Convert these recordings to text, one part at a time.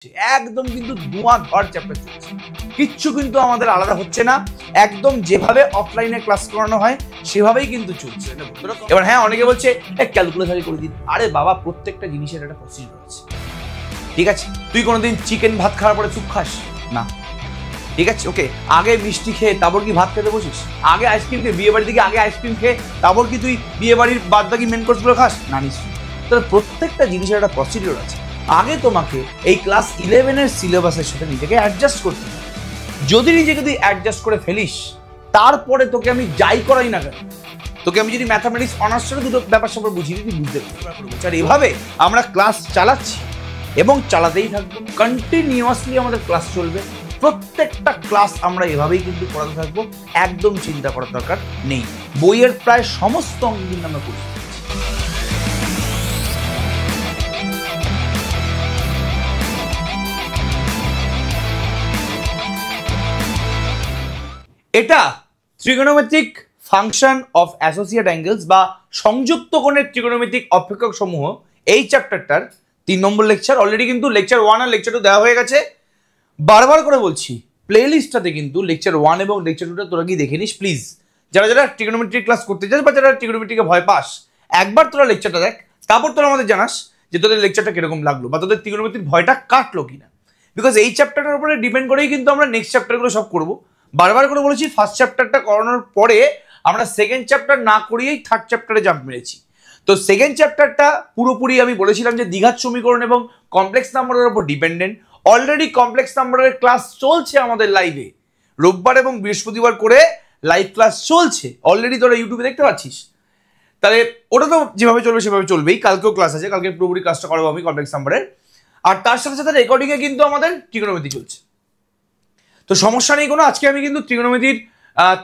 একদম কিন্তু ধোঁয়াধর চ্যাপ্টার চলছে, কিচ্ছু কিন্তু আমাদের আলাদা হচ্ছে না, একদম যেভাবে অফলাইনে ক্লাস করানো হয় সেভাবেই কিন্তু চলছে। এবার হ্যাঁ, অনেকে বলছে ক্যালকুলেটারে করে দিন। আরে বাবা, প্রত্যেকটা জিনিসের একটা প্রসিডিউর আছে, ঠিক আছে? তুই কোনোদিন চিকেন ভাত খাওয়ার পরে স্যুপ খাস না, ঠিক আছে? ওকে, আগে মিষ্টি খেয়ে তারপর কি ভাত খেতে বসিস? আগে আইসক্রিম খেয়ে, বিয়ে বাড়ি থেকে আগে আইসক্রিম খেয়ে তারপর কি তুই বিয়ে বাড়ির বাদ বাকি মেন কোর্সগুলো খাস? না, নিশ্চয়ই। তাহলে প্রত্যেকটা জিনিসের একটা প্রসিডিউর আছে। আগে তোমাকে এই ক্লাস 11-এর সিলেবাসের সাথে নিজেকে অ্যাডজাস্ট করতে হবে। যদি নিজেকে তুই অ্যাডজাস্ট করে ফেলিস, তারপরে তোকে আমি যাই করাই না কেন, তোকে আমি যদি ম্যাথামেটিক্স অনার্সটা দুটো ব্যাপার স্যাপার বুঝিয়ে দিই, বুঝতে পারবি। আর এভাবে আমরা ক্লাস চালাচ্ছি এবং চালাতেই থাকবো, কন্টিনিউয়াসলি আমাদের ক্লাস চলবে। প্রত্যেকটা ক্লাস আমরা এভাবেই কিন্তু করাতে থাকবো, একদম চিন্তা করার দরকার নেই। বইয়ের প্রায় সমস্ত অঙ্ক কিন্তু আমরা করি। এটা trigonometric function of associate angles বা সংযুক্ত কোণের ট্রিগোনোমেট্রিক অপেক্ষক সমূহ, এই চ্যাপ্টারটার 3 নম্বর লেকচার। অলরেডি কিন্তু লেকচার 1 আর লেকচার 2 দেওয়া হয়ে গেছে। বারবার করে বলছি, প্লে লিস্টটাতে কিন্তু লেকচার 1 এবং লেকচার 2টা তোরা গিয়ে দেখে নিস প্লিজ। যারা যারা ট্রিগোনোমেট্রিক ক্লাস করতে চাস বা যারা ট্রিগোনোমেট্রিকে ভয় পাস, একবার তোরা লেকচারটা দেখ, তারপর তোরা আমাদের জানাস যে তোদের লেকচারটা কিরকম লাগলো বা তোদের ট্রিগোনোমেট্রির ভয়টা কাটলো কিনা। বিকজ এই চ্যাপ্টারটার উপরে ডিপেন্ড করেই কিন্তু আমরা নেক্সট চ্যাপ্টারগুলো সব করবো। বারবার করে বলেছি, ফার্স্ট চ্যাপ্টারটা করানোর পরে আমরা সেকেন্ড চ্যাপ্টার না করিয়েই থার্ড চ্যাপ্টারে জাম্প মেরেছি। তো সেকেন্ড চ্যাপ্টারটা পুরোপুরি আমি বলেছিলাম যে দ্বিঘাত সমীকরণ এবং কমপ্লেক্স নাম্বারের উপর ডিপেন্ডেন্ট। অলরেডি কমপ্লেক্স নাম্বারের ক্লাস চলছে আমাদের লাইভে, রোববার এবং বৃহস্পতিবার করে লাইভ ক্লাস চলছে। অলরেডি তোরা ইউটিউবে দেখতে পাচ্ছিস। তাহলে ওটা তো যেভাবে চলবে সেভাবে চলবেই। কালকেও ক্লাস আছে, কালকে পুরোপুরি ক্লাসটা করাবো আমি কমপ্লেক্স নাম্বারের। আর তার সাথে সাথে রেকর্ডিংয়ে কিন্তু আমাদের ট্রিগোনোমেট্রি চলছে, তো সমস্যা নেই কোনো। আজকে আমি কিন্তু ট্রিগোনোমেট্রির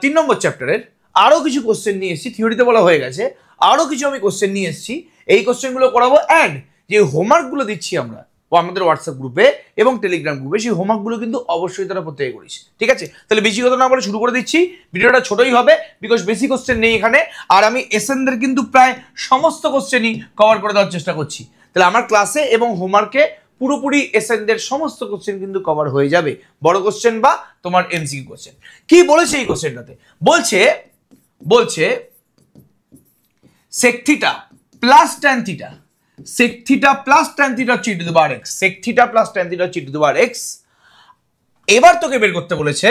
3 নম্বর চ্যাপ্টারের আরও কিছু কোশ্চেন নিয়ে এসেছি। থিওরিতে বলা হয়ে গেছে, আরও কিছু আমি কোশ্চেন নিয়ে এসেছি। এই কোশ্চেনগুলো করাবো, অ্যান্ড যে হোমওয়ার্কগুলো দিচ্ছি আমরা আমাদের হোয়াটসঅ্যাপ গ্রুপে এবং টেলিগ্রাম গ্রুপে, সেই হোমওয়ার্কগুলো কিন্তু অবশ্যই তারা প্রত্যেকে করিস, ঠিক আছে? তাহলে বেশি কথা না বলে শুরু করে দিচ্ছি। ভিডিওটা ছোটই হবে বিকজ বেশি কোশ্চেন নেই এখানে, আর আমি এসএনদের কিন্তু প্রায় সমস্ত কোশ্চেনই কভার করে দেওয়ার চেষ্টা করছি। তাহলে আমার ক্লাসে এবং হোমওয়ার্কে পুরোপুরি এসএনদের সমস্ত কোশ্চেন কিন্তু কভার হয়ে যাবে, বড় কোশ্চেন বা তোমার এমসিকিউ কোশ্চেন। কি বলেছে এই কোশ্চেনটাতে? বলছে sec theta plus tan theta, sec theta plus tan theta হচ্ছে e to the power x, sec theta plus tan theta হচ্ছে e to the power x। এবার তোকে বের করতে বলেছে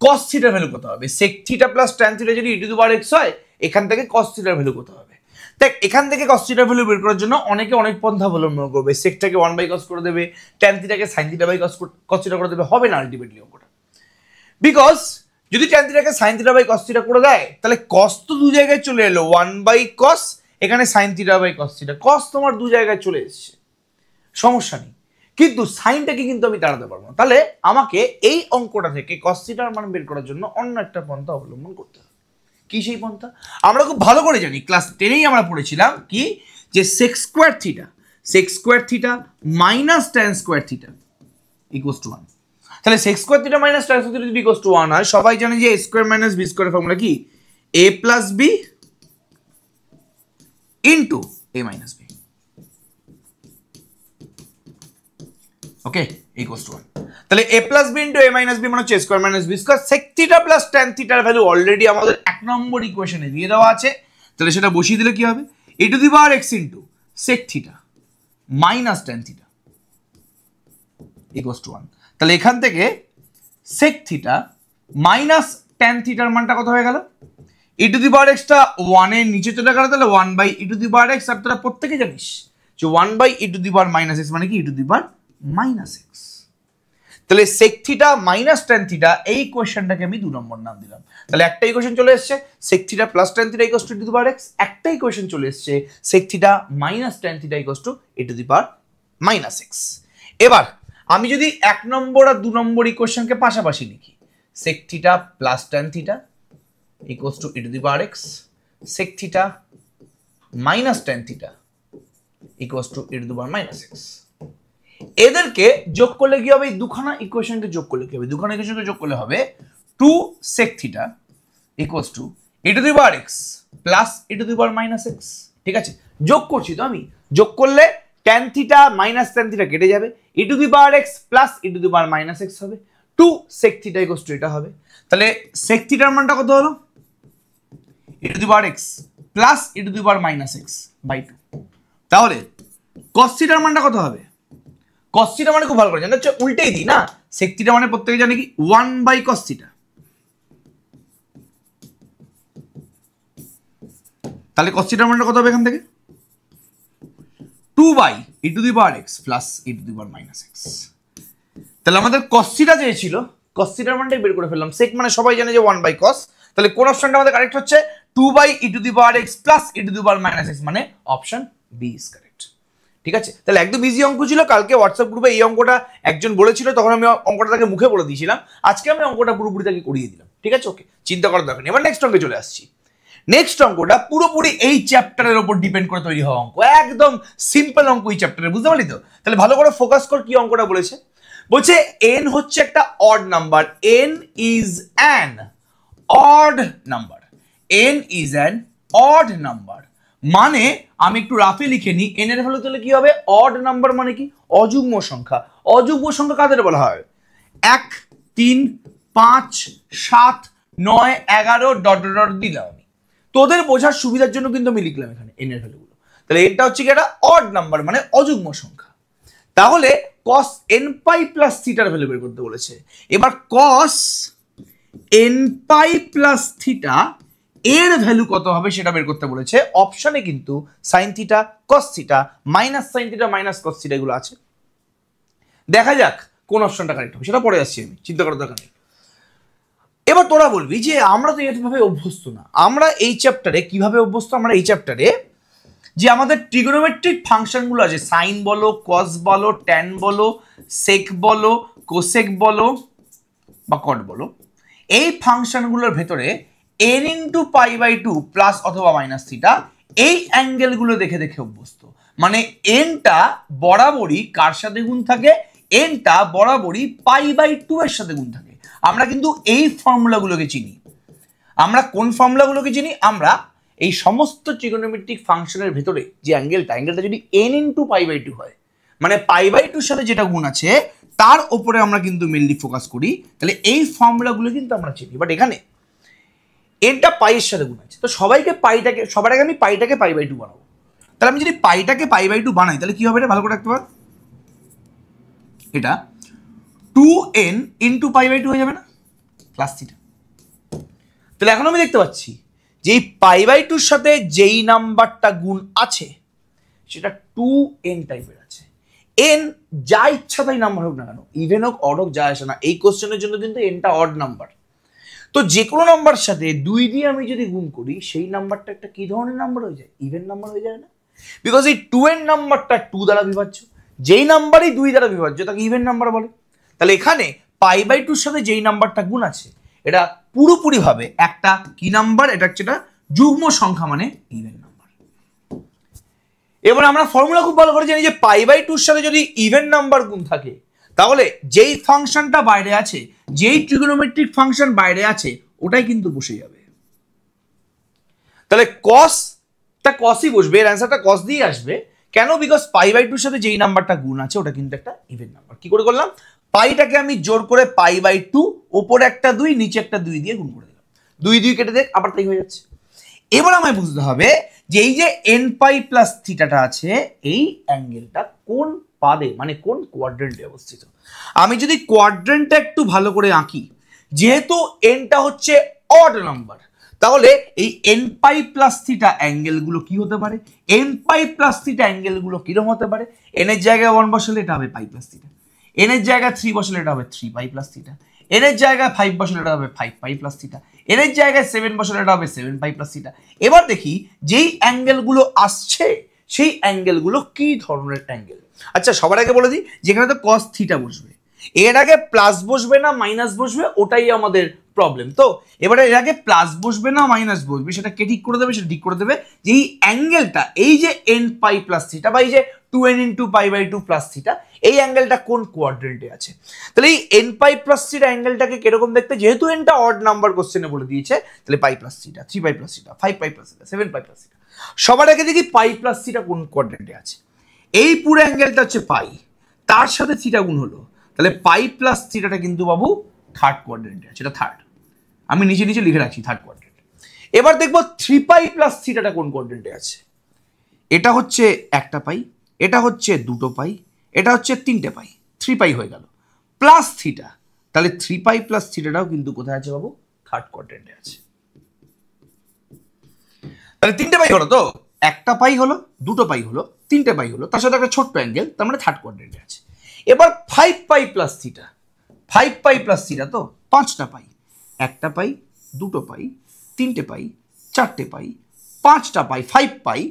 cos থিটার ভ্যালু কত হবে। sec theta plus tan theta যদি e to the power x হয়, এখান থেকে cos থিটার ভ্যালু কত হবে। দেখ, এখান থেকে cos থিটার ভ্যালু বের করার জন্য অনেকে অনেক পন্থা অবলম্বন করবে। সেকটাকে 1/cos করে দেবে, tan থিটাকে sin theta by cos theta করে দেবে, হবে না আলটিমেটলি অঙ্কটা। বিকজ যদি tan থিটাকে sin theta by cos theta করে দেয়, তাহলে cos তো দু জায়গায় চলে এলো, 1/cos, এখানে sin theta by cos theta, cos তোমার দু জায়গায় চলে এসেছে, সমস্যা নেই। কিন্তু সাইনটাকে কিন্তু আমি তাড়াতে পারবো না। তাহলে আমাকে এই অঙ্কটা থেকে cos থিটার মান বের করার জন্য অন্য একটা পন্থা অবলম্বন করতে হবে। কি সেই পন্থা? আমরা খুব ভালো করে জানি, ক্লাস 10-এই আমরা পড়েছিলাম কি, যে sec square theta minus tan square theta equals two 1। তাহলে sec square theta minus tan square theta যদি ইকুয়ালস টু 1 হয়, সবাই জানে যে a স্কোয়ার মাইনাস b স্কোয়ারের ফর্মুলা কি, a plus b into a minus b। Okay, equals to 1। তাহলে a plus b into a minus b মানে হচ্ছে a square minus b square. sec theta plus tan থিটার value already আমাদের 1 নম্বর ইকুয়েশনে দিয়ে দেওয়া আছে। তাহলে সেটা বসিয়ে দিলে কি হবে, e to the power x into sec theta minus tan theta equals two 1। তাহলে এখান থেকে sec থিটা মাইনাস tan থিটার মানটা কত হয়ে গেল, e to the power x টা 1 এর নিচে চলে গেল, তাহলে 1/e two the power x। আর তোরা প্রত্যেকে জানিস যে 1/e two the power minus x মানে কি, e to the power minus x। তাহলে sec theta minus tan theta, এই কোশ্চেনটাকে আমি 2 নম্বর নাম দিলাম। তাহলে একটা ইকুয়েশন চলে এসেছে sec theta plus tan theta equals to e to the power x, একটা ইকুয়েশন চলে এসেছে sec theta minus tan theta equals to e to the power minus x। এবার আমি যদি 1 নম্বর আর 2 নম্বর ইকুয়েশনকে পাশাপাশি লিখি, sec theta plus tan theta equals to e to the power x, sec theta minus tan theta equals to e to the power minus x। এদেরকে যোগ করলে কি হবে, এই দুখানা ইকুয়েশনকে যোগ করলে কি হবে, দুখানা ইকুয়েশনকে যোগ করলে হবে 2 sec theta equals to e to the power x plus e to the power minus x। ঠিক আছে, যোগ করছি তো আমি, যোগ করলে tan theta minus tan theta কেটে যাবে, e to the power x plus e to the power minus x হবে, 2 sec থিটা ইকুয়ালস টু এটা হবে। তাহলে sec থিটার মানটা কত হলো? E to the power x plus e to the power minus x by 2। তাহলে cos থিটার মানটা কত হবে? cos থিটা মানে খুব ভালো করে জানো, হচ্ছে উল্টেই দিই না, sec থিটা মানে প্রত্যেকে জানে কি 1 বাই cos থিটা। তাহলে cos থিটার মানটা কত হবে এখান থেকে? 2 by e to the power x plus e to the power minus x. তাহলে আমাদের cos থিটা যে ছিল, cos থিটার মানটাই বের করে ফেললাম। sec মানে সবাই জানে যে 1 বাই cos। তাহলে কোন অপশনটা আমাদের কারেক্ট হচ্ছে? 2 by e to the power x plus e to the power minus x, মানে অপশন বি ইজ কারেক্ট। ঠিক আছে, তাহলে একদম ইজি অঙ্ক ছিল। কালকে হোয়াটসঅ্যাপ গ্রুপে এই অঙ্কটা একজন বলেছিল, তখন আমি অঙ্কটা তাকে মুখে বলে দিয়েছিলাম। আজকে আমি অঙ্কটা পুরোপুরি তাকে করিয়ে দিলাম। ঠিক আছে, ওকে, চিন্তা করার দরকার নেই। এবার নেক্সট অঙ্কে চলে আসছি। নেক্সট অঙ্কটা পুরোপুরি এই চ্যাপ্টারের উপর ডিপেন্ড করে তৈরি হওয়া অঙ্ক, একদম সিম্পল অঙ্ক এই চ্যাপ্টারে, বুঝতে পারলি তো? তাহলে ভালো করে ফোকাস কর, কি অঙ্কটা বলেছে। বলছে n হচ্ছে একটা odd number, n is an odd number, n is an odd number. মানে আমি একটু রাফে লিখে নিই, n এর ভ্যালু তাহলে কি হবে? অড নাম্বার মানে কি? অযুগ্ম সংখ্যা। অযুগ্ম সংখ্যা কাদের বলা হয়? 1 3 5 7 9 11 ডট ডট দিলাম আমি, তোদের বোঝার সুবিধার জন্য কিন্তু আমি লিখলাম এখানে n এর ভ্যালুগুলো। তাহলে এটা হচ্ছে কি? একটা অড নাম্বার মানে অযুগ্ম সংখ্যা। তাহলে cos n পাই প্লাস থিটার ভ্যালু বের করতে বলেছে। এবার cos n pi plus theta এর ভ্যালু কত হবে সেটা বের করতে বলেছে। অপশনে কিন্তু sin theta cos theta minus sin theta minus cos theta এগুলো আছে। দেখা যাক কোন অপশনটা কারেক্ট হবে, সেটা পরে আসছি আমি, চিন্তা করার দরকার নেই। এবার তোরা বলবি যে আমরা তো এইভাবে অভ্যস্ত না। আমরা এই চ্যাপ্টারে কিভাবে অভ্যস্ত? আমরা এই চ্যাপ্টারে যে আমাদের ট্রিগোনোমেট্রিক ফাংশনগুলো আছে, সাইন বলো, কস বলো, ট্যান বলো, সেক বলো, কোসেক বলো বা কট বলো, এই ফাংশনগুলোর ভেতরে n into pi by 2 plus অথবা মাইনাস থিটা, এই অ্যাঙ্গেলগুলো দেখে দেখে অভ্যস্ত। মানে nটা বরাবরই কার সাথে গুণ থাকে? nটা বরাবরই পাই বাই 2 এর সাথে গুণ থাকে। আমরা কিন্তু এই ফর্মুলাগুলোকে চিনি। আমরা কোন ফর্মুলাগুলোকে চিনি? আমরা এই সমস্ত ট্রিগোনোমেট্রিক ফাংশনের ভেতরে যে অ্যাঙ্গেলটা যদি n ইন্টু পাই বাই 2 হয়, মানে পাই বাই 2 এর সাথে যেটা গুণ আছে তার উপরে আমরা কিন্তু মেনলি ফোকাস করি। তাহলে এই ফর্মুলাগুলো কিন্তু আমরা চিনি। বাট এখানে nটা পাই এর সাথে গুণ আছে, তো সবার আগে আমি পাইটাকে পাই বাই 2 বানাবো। তাহলে আমি যদি পাইটাকে পাই বাই 2 বানাই, তাহলে কি হবে? এটা ভালো করে রাখতে পার, এটা 2n ইন্টু পাই বাই 2 হয়ে যাবে না, প্লাস থিটা। তাহলে এখন আমি দেখতে পাচ্ছি যে এই পাই বাই 2 এর সাথে যেই নাম্বারটা গুণ আছে সেটা 2n টাইপের আছে। n যা ইচ্ছা তাই নাম্বার হোক না কেন, ইভেন হোক অড হোক, যা আসে না। এই কোশ্চেনের জন্য কিন্তু nটা অড নাম্বার। তো যে কোনো নাম্বারের সাথে 2 দিয়ে আমি যদি গুণ করি, সেই নাম্বারটা একটা কি ধরনের নাম্বার হয়ে যায়? ইভেন নাম্বার হয়ে যায় না? বিকজ এই 2n নাম্বারটা 2 দ্বারা বিভাজ্য, যেই নাম্বারই 2 দ্বারা বিভাজ্য তাকে ইভেন নাম্বার বলে। তাহলে এখানে পাই বাই 2 এর সাথে যেই নাম্বারটা গুণ আছে এটা পুরোপুরি ভাবে একটা কি নাম্বার? এটা হচ্ছে একটা যুগ্ম সংখ্যা, মানে ইভেন নাম্বার। এবার আমরা ফর্মুলা খুব ভালো করে জানি যে পাই বাই 2 এর সাথে যদি ইভেন নাম্বার গুণ থাকে, তাহলে যেই ফাংশনটা বাইরে আছে, যেই ট্রিগোনোমেট্রিক ফাংশন বাইরে আছে, ওটাই কিন্তু বসে যাবে। তাহলে কসটা কসই বসবে, এর অ্যান্সারটা কস দিয়ে আসবে। কেন? বিকজ পাই বাই 2 এর সাথে যেই নাম্বারটা গুণ আছে ওটা কিন্তু একটা ইভেন নাম্বার। কি করে করলাম? পাইটাকে আমি জোর করে পাই বাই 2, ওপরে একটা 2, নিচে একটা 2 দিয়ে গুণ করে দিলাম। 2 2 কেটে দেখ, আবার তাই হয়ে যাচ্ছে। এবার আমায় বুঝতে হবে যে এই যে n পাই প্লাস থিটাটা আছে, এই অ্যাঙ্গেলটা কোন পাদে, মানে কোন কোয়াড্রেন্টে অবস্থিত। আমি যদি কোয়াড্রেন্টটা একটু ভালো করে আঁকি, যেহেতু nটা হচ্ছে অড নাম্বার, তাহলে এই n পাই প্লাস থিটা অ্যাঙ্গেলগুলো কি হতে পারে? n পাই প্লাস থিটা অ্যাঙ্গেলগুলো কিরকম হতে পারে? n এর জায়গায় 1 বসালে এটা হবে পাই প্লাস থিটা, n এর জায়গায় 3 বসালে এটা হবে 3 পাই প্লাস থিটা, n এর জায়গায় 5 বসালে এটা হবে 5 পাই প্লাস থিটা, n এর জায়গায় 7 বসালে এটা হবে 7 পাই প্লাস থিটা। এবার দেখি যেই অ্যাঙ্গেলগুলো আসছে সেই অ্যাঙ্গেলগুলো কি ধরনের অ্যাঙ্গেল। আচ্ছা, সবার আগে বলে দিই, যেখানে তো cos থিটা বসবে, এর আগে প্লাস বসবে না মাইনাস বসবে, ওটাই আমাদের প্রবলেম। তো এবারে এর আগে প্লাস বসবে না মাইনাস বসবে, সেটা কে ঠিক করে দেবে? সেটা ঠিক করে দেবে যে এই অ্যাঙ্গেলটা, এই যে n পাই প্লাস থিটা বা এই যে 2n into pi by 2 plus theta, এই অ্যাঙ্গেলটা কোন কোয়াড্রেন্টে আছে। তাহলে এই n পাই প্লাস থিটা অ্যাঙ্গেলটাকে কিরকম দেখতে? যেহেতু nটা অড নাম্বার কোশ্চেনে বলে দিয়েছে, তাহলে পাই প্লাস থিটা, 3 পাই plus theta, 5 pi plus theta, 7 pi plus theta. সবার আগে দেখি পাই প্লাস থিটা কোন কোয়াড্রেন্টে আছে। এই পুরো অ্যাঙ্গেলটা হচ্ছে পাই, তার সাথে থিটা গুণ হলো, তাহলে পাই প্লাস থিটাটা কিন্তু বাবু থার্ড কোয়াড্রেন্টে আছে, এটা থার্ড। আমি নিচে নিচে লিখে রাখছি থার্ড কোয়াড্রেন্ট। এবার দেখবো 3 পাই প্লাস থিটাটা কোন কোয়াড্রেন্টে আছে। এটা হচ্ছে একটা পাই, এটা হচ্ছে দুটো পাই, এটা হচ্ছে তিনটে পাই, 3 পাই হয়ে গেল প্লাস থিটা, তাহলে 3 পাই প্লাস থিটাটাও কিন্তু কোথায় আছে বাবু, থার্ড কোয়াড্রেন্টে আছে। তাহলে তিনটে পাই হলো তো, একটা পাই হলো, দুটো পাই হলো, তিনটে পাই হলো, তার সাথে একটা ছোট্ট অ্যাঙ্গেল, তার মানে থার্ড কোয়াড্রেন্টে আছে। এবার 5 pi plus theta, 5 pi plus theta তো পাঁচটা পাই, একটা পাই, দুটো পাই, তিনটে পাই, চারটে পাই, পাঁচটা পাই, 5 পাই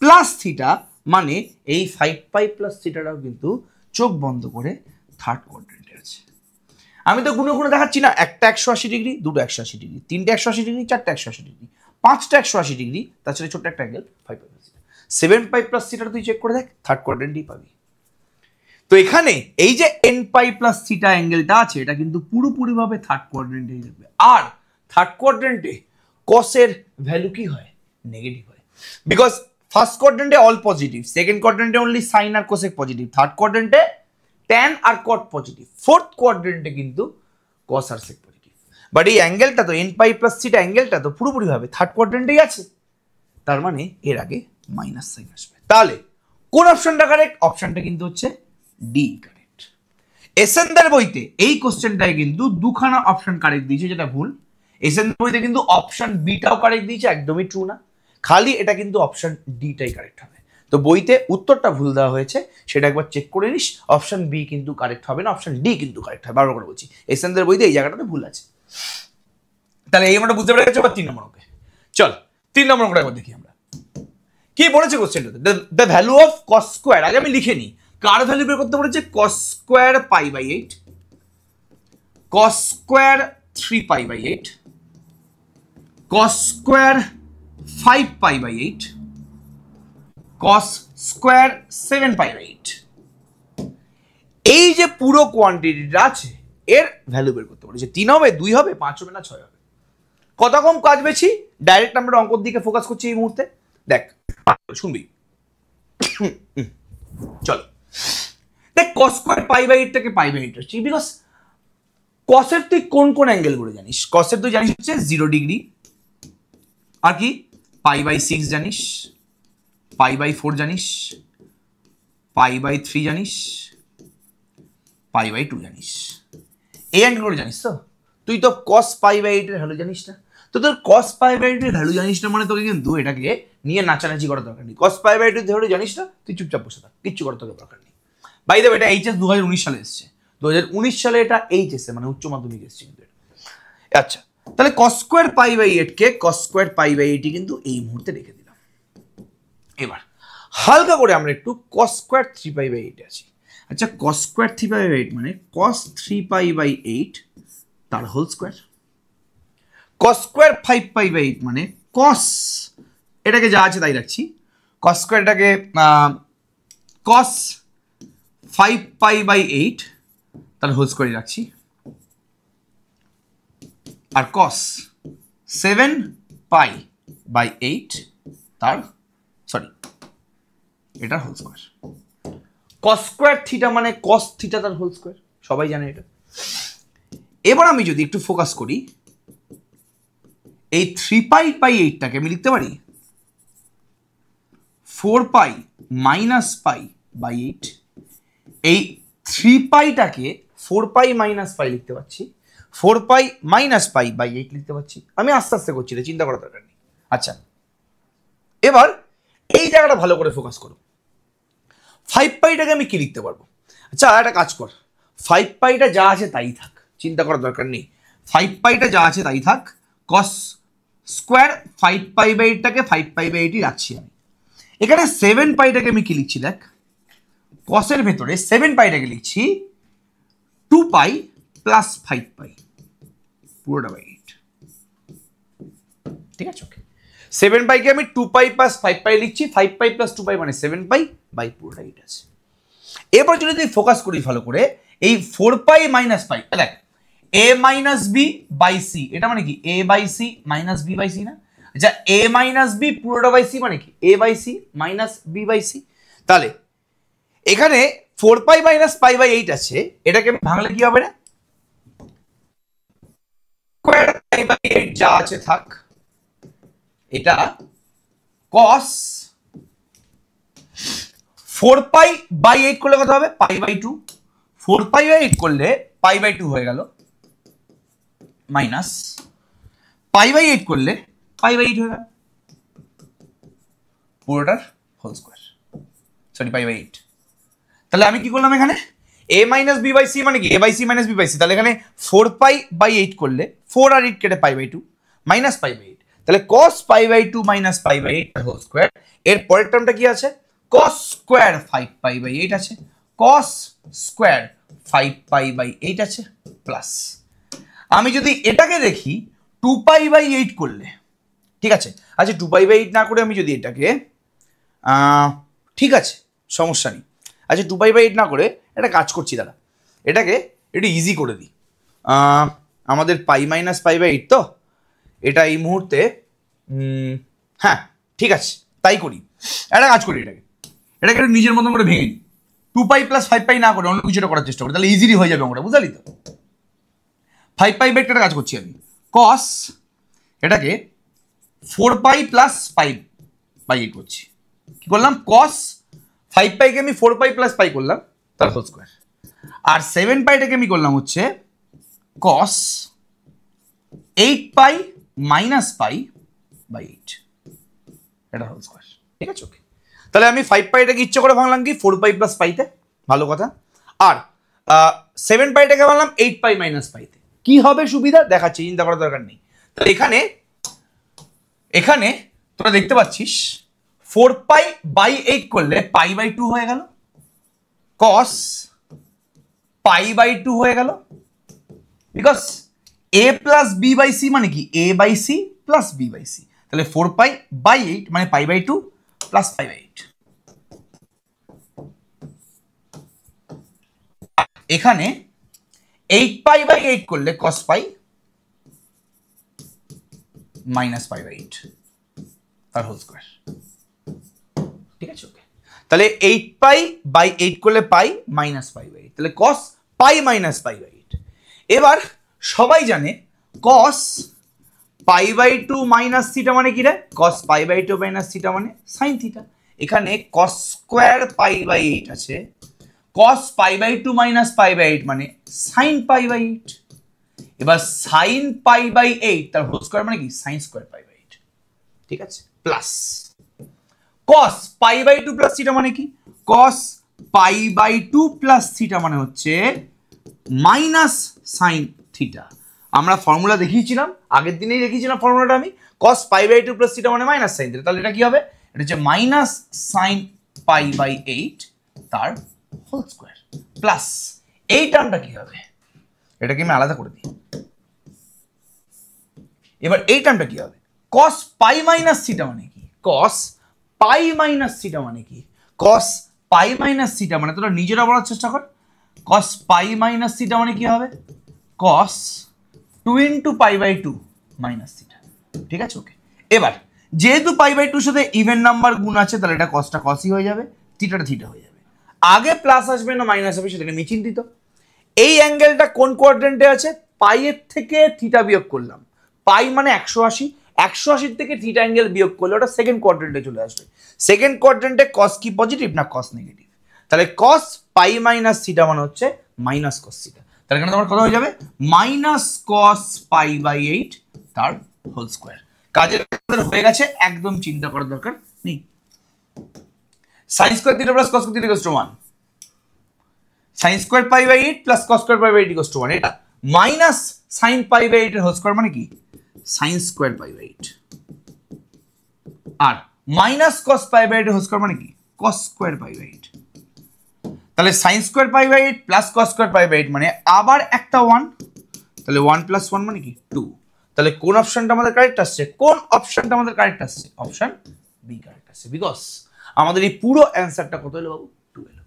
প্লাস থিটা, মানে এই 5 পাই প্লাস থিটাটাও কিন্তু চোখ বন্ধ করে থার্ড কোয়াড্রেন্টে আছে। আমি তো গুনে গুনে দেখাচ্ছি না, একটা 180 ডিগ্রি, দুটো 180 ডিগ্রি, তিনটে 180 ডিগ্রি, চারটে 180 ডিগ্রি, পাঁচটা 180 ডিগ্রি, তার সাথে ছোট্ট একটা angle 5 pi plus theta, 7 pi plus থিটাটা তুই চেক করে দেখ, থার্ড কোয়াড্রেন্টই পাবি। তো এখানে এই যে n পাই প্লাস থিটা অ্যাঙ্গেলটা আছে, এটা কিন্তু পুরোপুরিভাবে থার্ড কোয়াড্রেন্টে যাবে। আর থার্ড কোয়াড্রেন্টে কসের ভ্যালু কি হয়, নেগেটিভ হয়, বিকজ ফার্স্ট কোয়াড্রেন্টে অল পজিটিভ, সেকেন্ড কোয়াড্রেন্টে অনলি সাইন আর কোসেক পজিটিভ, থার্ড কোয়াড্রেন্টে ট্যান আর কট পজিটিভ, ফোর্থ কোয়াড্রেন্টে কিন্তু cos R sec positive. But এই অ্যাঙ্গেলটা তো n পাই প্লাস থিটা অ্যাঙ্গেলটা তো পুরোপুরিভাবে থার্ড কোয়াড্রেন্টেই আছে, তার মানে এর আগে মাইনাস সাইন আসবে। তাহলে কোন অপশনটা কারেক্ট, অপশনটা কিন্তু হচ্ছে ডি কারেক্ট। এসেনদের বইতে এই কোশ্চেনটায় কিন্তু দুখানা অপশন কারেক্ট দিয়েছে, যেটা ভুল। এসেনদের বইতে কিন্তু অপশন বিটাও কারেক্ট দিয়েছে, একদমই ট্রু না, খালি এটা কিন্তু অপশন ডিটাই কারেক্ট হবে। তো বইতে উত্তরটা ভুল দেওয়া হয়েছে, সেটা একবার চেক করে নিস, অপশন বি কিন্তু কারেক্ট হবে না, অপশন ডি কিন্তু কারেক্ট হবে। বারবার করে বলছি, এসেনদের বইতে এই জায়গাটাতে ভুল আছে। তাহলে এই আমরা বুঝতে পেরে গেছি। এবার 3 নম্বর অঙ্কে চল, 3 নম্বর অঙ্কটা একবার দেখি আমরা কি বলেছে কোশ্চেনটাতে। The value of cos square, আগে আমি লিখে নিই, কার ভ্যালু বের করতে বলেছে, cos square pi by 8, cos square 3 pi by 8, cos square 5 pi by 8, cos square 7 pi by 8। এই যে পুরো কোয়ান্টিটিটা আছে, এর ভ্যালু বের করতে বলেছে। 3 হবে, 2 হবে, 5 হবে না 6 হবে। কত কম কাজ বেশি, ডাইরেক্ট আমরা অঙ্কর দিকে ফোকাস করছি এই মুহূর্তে। দেখ শুনবি, চলো দেখ, কস স্কোয়ার পাই বাই 8টাকে পাই বাই 8 হচ্ছে, বিকজ কসের তুই কোন কোন অ্যাঙ্গেল গুলো জানিস, কসের তুই জানিস হচ্ছে 0 ডিগ্রি, আর কি পাই বাই 6 জানিস, পাই বাই 4 জানিস, পাই বাই 3 জানিস, পাই বাই 2 জানিস, এই অ্যাঙ্গেলগুলো জানিস তো। তুই তো কস পাই বাই 8 এর ভ্যালু জানিস না, তো তোর কস পাই বাই 8 এর ভ্যালু জানিস না মানে তোকে কিন্তু এটাকে নিয়ে নাচানাচি করার দরকার নেই। কস পাই বাই 8 এর ভ্যালু জানিস না, তুই চুপচাপ বসে থাক, কিচ্ছু করার তোকে দরকার নেই। বাই দ্য ওয়ে, এটা এইচএস 2019 সালে এসেছে, 2019 সালে এটা এইচএস মানে উচ্চ মাধ্যমিক এসেছে কিন্তু এটা। আচ্ছা, তাহলে কস স্কোয়ার পাই বাই 8 কে কস স্কোয়ার পাই বাই 8 কিন্তু এই মুহূর্তে রেখে দিলাম। এবার হালকা করে আমরা একটু কস স্কোয়ার 3 পাই বাই 8 আছি। আচ্ছা, কস স্কোয়ার 3 পাই বাই 8 মানে কস 3 পাই বাই 8 তার whole square, cos square 5 pi by 8 মানে কস, এটাকে যা আছে তাই রাখছি, কস স্কোয়ার এটাকে কস 5 পাই বাই 8 তার হোল স্কোয়ার রাখছি, আর কস 7 পাই বাই 8 তার এটার whole square. Cos square theta মানে কস থিটা তার হোল স্কোয়ার, সবাই জানে এটা। এবার আমি যদি একটু ফোকাস করি, এই 3 পাই বাই 8টাকে আমি লিখতে পারি 4 পাই মাইনাস পাই বাই 8। এই 3 পাইটাকে 4 পাই মাইনাস পাই লিখতে পারছি, 4 পাই মাইনাস পাই বাই 8 লিখতে পারছি। আমি আস্তে আস্তে করছি, চিন্তা করার দরকার নেই। আচ্ছা, এবার এই জায়গাটা ভালো করে ফোকাস করো। 5 পাইটাকে আমি কি লিখতে পারবো? আচ্ছা, একটা কাজ কর, 5 পাইটা যা আছে তাই থাক, চিন্তা করার দরকার নেই। 5 পাইটা যা আছে তাই থাক, কস স্কোয়ার 5 পাই বাই 8টাকে 5 পাই বাই 8ই রাখছি আমি। এখানে 7 পাইটাকে আমি কি লিখছি দেখ, কসের ভেতরে 7 পাইটাকে লিখছি 2 পাই প্লাস 5 পাই পুরোটা বাই 8। ঠিক আছে, ওকে। 7 পাইকে আমি 2 পাই প্লাস 5 পাই লিখছি, 5 পাই প্লাস 2 পাই মানে 7 পাই বাই পুরোটা 8 আছে। এরপর যদি তুই ফোকাস করি ভালো করে, এই 4 পাই মাইনাস পাই, দেখ a minus B by C, এটা মানে কি a by C minus B by C না? আচ্ছা, a মাইনাস বি পুরোটা বাই সি মানে কি a by C minus B by C. তাহলে এখানে 4π মাইনাস পাই বাই 8 আছে, এটাকে ভাঙলে কি হবে না, স্কয়ার পাই বাই 8 যা আছে থাক, এটা cos 4π বাই 8 করলে কত হবে, পাই বাই 2, 4π বাই 8 করলে পাই বাই 2 হয়ে গেল, মাইনাস পাই বাই 8 করলে পাই বাই 8 হয়ে গেল, পুরোটার whole square, sorry pi by 8। তাহলে আমি কি করলাম এখানে, a minus B by C মানে কি, a by C minus B by C, তাহলে এখানে 4π বাই 8 করলে 4 আর 8 কেটে pi by 2 minus pi by 8, তাহলে cos pi by 2 minus pi by 8 whole square. এর পরের টার্মটা কি আছে, cos স্কয়ার 5π বাই 8 আছে, cos স্কয়ার 5π বাই 8 আছে, প্লাস আমি যদি এটাকে দেখি 2π বাই 8 করলে, ঠিক আছে, আচ্ছা 2π বাই 8 না করে আমি যদি এটাকে ঠিক আছে সমস্যা নেই, আচ্ছা 2π বাই 8 না করে একটা কাজ করছি দাদা, এটাকে একটু ইজি করে দিই, আমাদের পাই মাইনাস পাই বাই 8 তো, এটা এই মুহূর্তে হ্যাঁ ঠিক আছে তাই করি, একটা কাজ করি, এটাকে একটু নিজের মতন করে ভেঙে নিই, 2π প্লাস 5π না করে অন্য কিছুটা করার চেষ্টা করি, তাহলে ইজিলি হয়ে যাবে আমরা, বুঝলি তো। 5π বাই একটা কাজ করছি আমি, cos এটাকে 4π প্লাস 5 বাই 8 করছি, কি করলাম, cos 5π কে আমি 4π প্লাস পাই করলাম তার হোল স্কয়ার, আর 7πটাকে আমি করলাম হচ্ছে cos 8π মাইনাস পাই বাই 8, এটা হোল স্কয়ার, ঠিক আছে ওকে। তাহলে আমি 5πটাকে ইচ্ছে করে ভাঙলাম কি 4π প্লাস পাইতে, ভালো কথা, আর 7πটাকে ভাঙলাম 8π মাইনাস পাইতে, কি হবে সুবিধা দেখাচ্ছি, চিন্তা করার দরকার নেই। তাহলে এখানে তোরা দেখতে পাচ্ছিস 4π বাই 8 করলে পাই বাই 2 হয়ে গেল, cos পাই বাই 2 হয়ে গেল, because a plus B by C মানে কি a by C plus B by C, তাহলে 4π বাই 8 মানে pi by 2 plus pi by 8। এখানে 8π বাই 8 করলে cos pi minus pi by 8 তার হোল স্কয়ার, ঠিক আছে ওকে। তাহলে 8π বাই 8 করলে পাই মাইনাস পাই বাই 8, তাহলে cos pi minus pi by 8। এবার সবাই জানে cos pi by 2 minus theta মানে কি রে, cos pi by 2 minus theta মানে সাইন থিটা, এখানে cos স্কয়ার পাই বাই 8 আছে, cos pi by 2 minus pi by 8 মানে সাইন পাই বাই 8, এবার সাইন পাই বাই 8 তার হোল স্কয়ার মানে কি সাইন স্কয়ার পাই বাই 8, ঠিক আছে, plus cos pi by 2 plus theta মানে কি, cos pi by 2 plus theta মানে হচ্ছে মাইনাস সাইন থিটা, আমরা ফর্মুলা দেখিয়েছিলাম, আগের দিনেই দেখিয়েছিলাম ফর্মুলাটা আমি, cos pi by 2 plus theta মানে মাইনাস সাইন থিটা, তাহলে এটা কি হবে, এটা হচ্ছে মাইনাস সাইন পাই বাই 8 তার হোল স্কয়ার, প্লাস এই টার্মটা কি হবে, এটাকে আমি আলাদা করে দিই, এবার এই টার্মটা কি হবে, cos পাই মাইনাস থিটা মানে কি, cos পাই মাইনাস থিটা মানে কি, cos পাই মাইনাস থিটা মানে তোরা নিজেরা বলার চেষ্টা কর, cos পাই মাইনাস থিটা মানে কি হবে, cos 2 into pi by 2 minus theta, ঠিক আছে ওকে। এবার যেহেতু পাই বাই 2 সাথে ইভেন নাম্বার গুণ আছে, তাহলে এটা cosটা cosই হয়ে যাবে, থিটাটা থিটা হয়ে যাবে, আগে প্লাস আসবে না মাইনাস হবে সেটাকে আমি চিন্তিত। এই অ্যাঙ্গেলটা কোন কোয়াড্রেন্টে আছে, পাই এর থেকে থিটা বিয়োগ করলাম, পাই মানে 180, 180 থেকে থিটা অ্যাঙ্গেল বিয়োগ করলে ওটা সেকেন্ড কোয়াড্রেন্টে চলে আসবে, সেকেন্ড কোয়াড্রেন্টে cos কি পজিটিভ না cos নেগেটিভ, তাহলে cos পাই মাইনাস থিটা মানে হচ্ছে মাইনাস cos থিটা, তাহলে এখানে তোমার কত হয়ে যাবে, মাইনাস cos পাই বাই 8 তার হোল স্কয়ার, কাজের হয়ে গেছে, একদম চিন্তা করার দরকার নেই। sin square theta plus cos square theta equal to 1, sin square pi by 8 plus cos square pi by 8 equal to 1, এটা মাইনাস sin পাই বাই 8 এর হোল স্কয়ার মানে কি sin স্কয়ার পাই বাই 8, আর মাইনাস cos পাই বাই 8 এর whole square মানে কি cos square pi by 8, তাহলে sin square pi by 8 plus cos square pi by 8 মানে আবার একটা 1, তাহলে 1 প্লাস 1 মানে কি 2, তাহলে কোন অপশনটা আমাদের কারেক্ট আসছে, কোন অপশনটা আমাদের কারেক্ট আসছে, অপশন বি কারেক্ট আসছে, বিকজ আমাদের এই পুরো অ্যান্সারটা কত এলো বাবু, 2 এলো,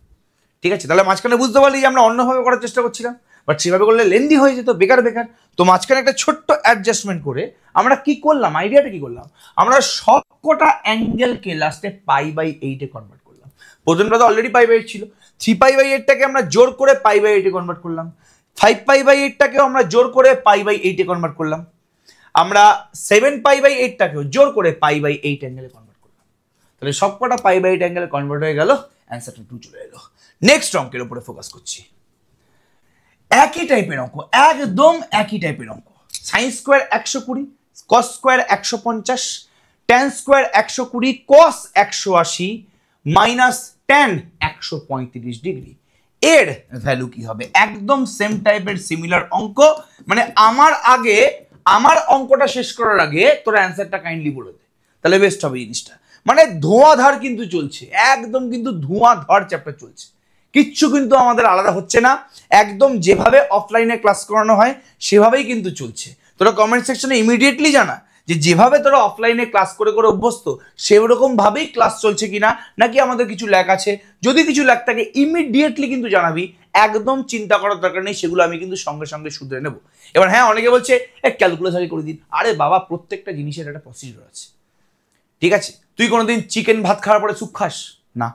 ঠিক আছে। তাহলে মাঝখানে বুঝতে পারলি যে আমরা অন্যভাবে করার চেষ্টা করছিলাম, বাট সেভাবে করলে লেন্দি হয়ে যেত, বেকার বেকার, তো মাঝখানে একটা ছোট্ট অ্যাডজাস্টমেন্ট করে আমরা কি করলাম, আইডিয়াটা কি করলাম, আমরা সবকটা অ্যাঙ্গেলকে লাস্টে পাই বাই 8 এ কনভার্ট করলাম, প্রথমটা তো অলরেডি π/8 ছিল। 3π/8টাকে আমরা জোর করে π/8 এ কনভার্ট করলাম। 5π/8টাকেও আমরা জোর করে π/8 এ কনভার্ট করলাম। আমরা 7π/8টাকেও জোর করে π/8 অ্যাঙ্গেলে কনভার্ট করলাম। তাহলে সবকটা π/8 অ্যাঙ্গেলে কনভার্ট হয়ে গেল, অ্যান্সারটা 2 চলে এলো। নেক্সট অঙ্কের উপরে ফোকাস করছি। একই টাইপের অঙ্ক, একদম একই টাইপের অঙ্ক। সাইন স্কোয়ার 120, কস স্কোয়ার 150, ট্যান স্কোয়ার 120, কস 180 মাইনাস ট্যান 135 ডিগ্রি। এর ভ্যালু কি হবে? একদম সেম টাইপের সিমিলার অঙ্ক। মানে আমার অঙ্কটা শেষ করার আগে তোর অ্যান্সারটা কাইন্ডলি বলে দে, তাহলে বেস্ট হবে জিনিসটা। মানে ধোঁয়াধার কিন্তু চলছে, একদম কিন্তু ধোঁয়াধার চ্যাপ্টার চলছে, কিচ্ছু কিন্তু আমাদের আলাদা হচ্ছে না, একদম যেভাবে অফলাইনে ক্লাস করানো হয় সেভাবেই কিন্তু চলছে। তোরা কমেন্ট সেকশনে ইমিডিয়েটলি জানা যে যেভাবে তোরা অফলাইনে ক্লাস করে করে অভ্যস্ত সেরকম ভাবেই ক্লাস চলছে কিনা, নাকি আমাদের কিছু ল্যাক আছে। যদি কিছু ল্যাক থাকে ইমিডিয়েটলি কিন্তু জানাবি, একদম চিন্তা করার দরকার নেই, সেগুলো আমি কিন্তু সঙ্গে সঙ্গে শুধরে নেব। এবার হ্যাঁ, অনেকে বলছে ক্যালকুলেশন করে দিন। আরে বাবা, প্রত্যেকটা জিনিসের একটা প্রসিডিউর আছে, ঠিক আছে? তুই কোনোদিন চিকেন ভাত খাওয়ার পরে স্যুপ খাস না,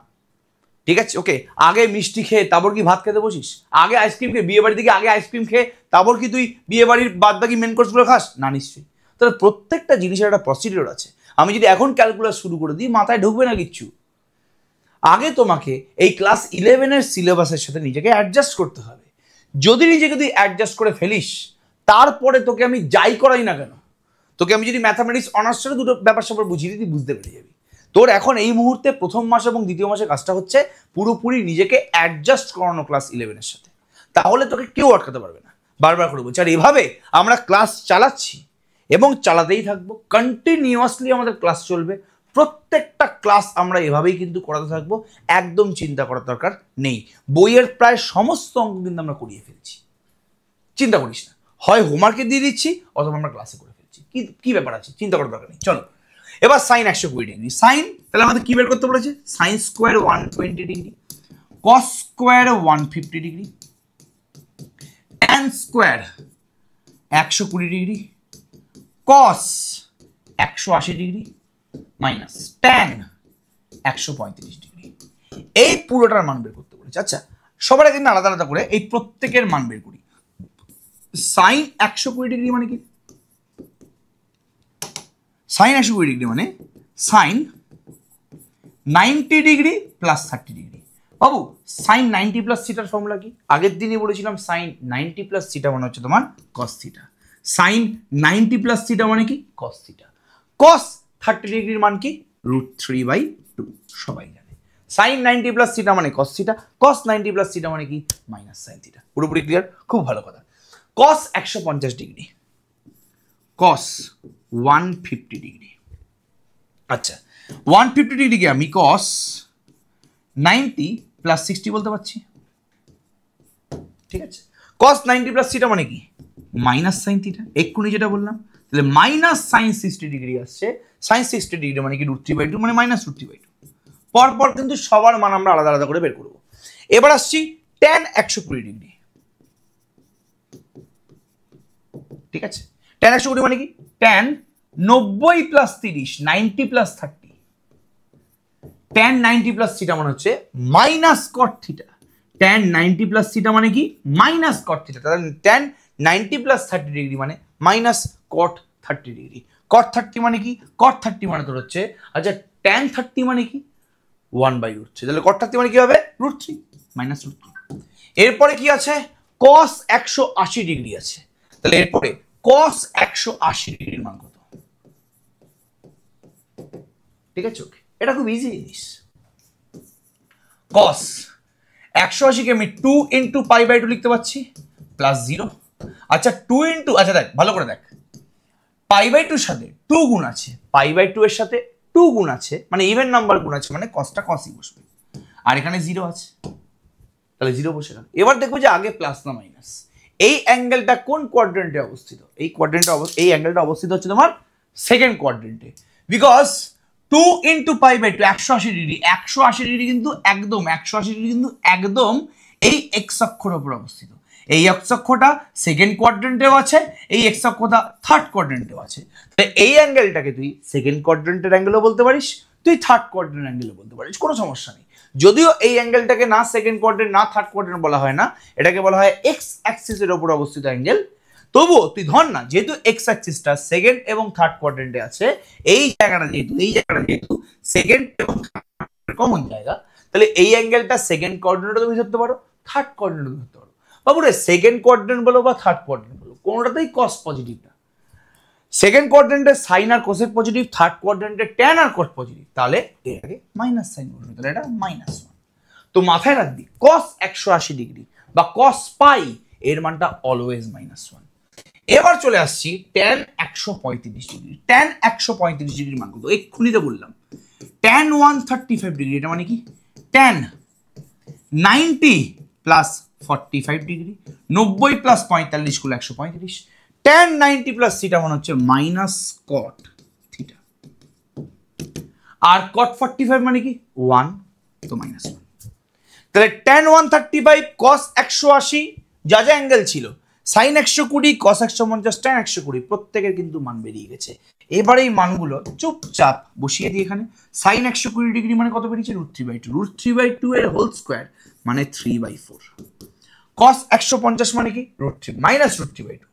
ঠিক আছে? ওকে, আগে মিষ্টি খেয়ে তারপর কি ভাত খেতে বসিস? আগে আইসক্রিম খেয়ে, বিয়ে বাড়ি থেকে আগে আইসক্রিম খেয়ে তারপর কি তুই বিয়ে বাড়ির বাদ বাকি মেন কোর্সগুলো খাস না? নিশ্চয়ই। তাহলে প্রত্যেকটা জিনিসের একটা প্রসিডিওর আছে। আমি যদি এখন ক্যালকুলাস শুরু করে দিই, মাথায় ঢুকবে না কিচ্ছু। আগে তোমাকে এই ক্লাস 11-এর সিলেবাসের সাথে নিজেকে অ্যাডজাস্ট করতে হবে। যদি নিজেকে তুই অ্যাডজাস্ট করে ফেলিস, তারপরে তোকে আমি যাই করাই না কেন, তোকে আমি যদি ম্যাথামেটিক্স অনার্সটা দুটো ব্যাপার স্যাপার বুঝিয়ে দিই, বুঝতে পেরে যাবি। তোর এখন এই মুহূর্তে প্রথম মাস এবং দ্বিতীয় মাসে কাজটা হচ্ছে পুরোপুরি নিজেকে অ্যাডজাস্ট করানো ক্লাস 11-এর সাথে, তাহলে তোকে কেউ আটকাতে পারবে না। বারবার করে বলছি, আর এভাবে আমরা ক্লাস চালাচ্ছি এবং চালাতেই থাকবো, কন্টিনিউয়াসলি আমাদের ক্লাস চলবে। প্রত্যেকটা ক্লাস আমরা এভাবেই কিন্তু করাতে থাকবো, একদম চিন্তা করার দরকার নেই। বইয়ের প্রায় সমস্ত অঙ্ক কিন্তু আমরা করিয়ে ফেলছি, চিন্তা করিস না। হয় হোমওয়ার্কে দিয়ে দিচ্ছি অথবা আমরা ক্লাসে করে ফেলছি, কি ব্যাপার আছে, চিন্তা করার দরকার নেই। চলো এবার সাইন 120 ডিগ্রি। সাইন তাহলে আমাদের কি বের করতে বলেছে? Sine square 120 degree, cos square 150 degree, tan square 120 degree, cos 180 degree minus tan 135 degree. এই পুরোটার মান বের করতে বলেছে। আচ্ছা, সবার আগে আলাদা আলাদা করে এই প্রত্যেকের মান বের করি। সাইন 120 ডিগ্রি মানে কি? সাইন 120 ডিগ্রি মানে সাইন 90 ডিগ্রি প্লাস 30 ডিগ্রি। বাবু, সাইন 90 প্লাস থিটার ফর্মুলা কি? আগের দিনই বলেছিলাম, সাইন 90 প্লাস থিটা মানে হচ্ছে তোমার cos theta. Sine 90 plus theta মানে কি? Cos theta. কস 30 ডিগ্রির মান কি? √3/2, সবাই জানে। সাইন 90 প্লাস থিটা মানে কস থিটা, কস 90 প্লাস থিটা মানে কি? Minus sine theta. পুরোপুরি ক্লিয়ার? খুব ভালো কথা। কস 150 ডিগ্রি, কস 150 ডিগ্রি। আচ্ছা, 150 ডিগ্রিকে আমি কস 90 প্লাস 60 বলতে পারছি, ঠিক আছে? কস 90 প্লাস থিটা মানে কি? মাইনাস সাইন থিটা, এক্ষুনি যেটা বললাম। তাহলে মাইনাস সাইন 60 ডিগ্রি আসছে। সাইন 60 ডিগ্রি মানে কি? √3/2 মানে মাইনাস √3/2। পরপর কিন্তু সবার মান আমরা আলাদা আলাদা করে বের করবো। এবার আসছি ট্যান 120 ডিগ্রি, ঠিক আছে? ট্যান 120 মানে কি? Tan 90 plus 30, 90 plus 30। Tan 90 plus theta মানে হচ্ছে মাইনাস কট থিটা। ট্যান 90 প্লাস থিটা মানে কি? মাইনাস কট থিটা। তাহলে ট্যান 90 প্লাস 30 ডিগ্রি মানে মাইনাস কট 30 ডিগ্রি। কট 30 মানে কি? কট 30 মানে তোর হচ্ছে, আচ্ছা ট্যান 30 মানে কি? 1/√3। তাহলে কট 30 মানে কি হবে? √3 মাইনাস √3। এরপরে কি আছে? কস 180 ডিগ্রি আছে। তাহলে এরপরে কস 180 ডিগ্রির মান কত? ঠিক আছে, ওকে, এটা খুব ইজি জিনিস। কস 180কে আমি 2 ইন্টু π/2 লিখতে পারছি প্লাস 0। আচ্ছা 2 ইন্টু, আচ্ছা দেখ ভালো করে দেখ, π/2 সাথে 2 গুণ আছে, π/2 এর সাথে 2 গুণ আছে, মানে ইভেন নাম্বার গুণ আছে, মানে কসটা কসই বসবে। আর এখানে 0 আছে, তাহলে 0 বসে গেল। এবার দেখবো যে আগে প্লাস না মাইনাস। এই অ্যাঙ্গেলটা কোন কোয়াড্রেন্টে অবস্থিত? এই অ্যাঙ্গেলটা অবস্থিত হচ্ছে তোমার সেকেন্ড কোয়াড্রেন্টে। বিকজ 2 ইন্টু π/2 180 ডিগ্রি, 180 ডিগ্রি কিন্তু একদম 180 ডিগ্রি কিন্তু একদম এই এক্স অক্ষর উপর অবস্থিত। এই এক্স অক্ষটা সেকেন্ড কোয়াড্রেন্টেও আছে, এই এক্স অক্ষটা থার্ড কোয়াড্রেন্টেও আছে। তাহলে এই অ্যাঙ্গেলটাকে তুই সেকেন্ড কোয়াড্রেন্টের অ্যাঙ্গেলও বলতে পারিস, তুই থার্ড কোয়াড্রেন্ট অ্যাঙ্গেলও বলতে পারিস, কোনো সমস্যা নেই। যদিও এই অ্যাঙ্গেলটাকে না সেকেন্ড কোয়াড্রেন্ট না থার্ড কোয়াড্রেন্ট বলা হয় না, এটাকে বলা হয় এক্স অ্যাক্সিসের উপর অবস্থিত অ্যাঙ্গেল। তবুও তুই ধর না, যেহেতু এক্স অ্যাক্সিসটা সেকেন্ড এবং থার্ড কোয়াড্রেন্টে আছে, এই জায়গাটা যেহেতু সেকেন্ড এবং কমন জায়গা, তাহলে এই অ্যাঙ্গেলটা সেকেন্ড কোয়াড্রেন্টে তুমি ধরতে পারো, থার্ড কোয়াড্রেন্টে ধরতে পারো। বাবুরে সেকেন্ড কোয়াড্রেন্ট বলো বা থার্ড কোয়াড্রেন্ট বলো, কোনোটাতেই কস পজিটিভ না। সেকেন্ড কোয়াড্রেন্টে সাইন আর কোসেক পজিটিভ, থার্ড কোয়াড্রেন্টে ট্যান আর কস পজিটিভ, তাহলে এটাকে মাইনাস সাইন বসবে, তাহলে এটা -1। তো মাথায় রাখবি কস 180 ডিগ্রি বা কস পাই এর মানটা অলওয়েজ -1। এবার চলে আসছি ট্যান 135 ডিগ্রি। ট্যান 135 ডিগ্রির মান কত? এক্ষুনি তো বললাম ট্যান 135 ডিগ্রি, এটা মানে কি? ট্যান 90 প্লাস 45 ডিগ্রি, 90 প্লাস 45 করলে 135। ট্যান 90 প্লাস থিটা মানে হচ্ছে মাইনাস কট থিটা, আর কট 45 মানে কি? 1, তো -1। তাহলে ট্যান 135 কস 180 যা যা অ্যাঙ্গেল ছিল, সাইন 120, কস 150, ট্যান 120, প্রত্যেকের কিন্তু মান বেরিয়ে গেছে। এবার এই মানগুলো চুপচাপ বসিয়ে দিই এখানে। সাইন 120 ডিগ্রি মানে কত বেরিয়েছে? √3/2, √3/2 এর হোল স্কোয়ার মানে 3/4। কস 150 মানে কি? √3 মাইনাস √3/2,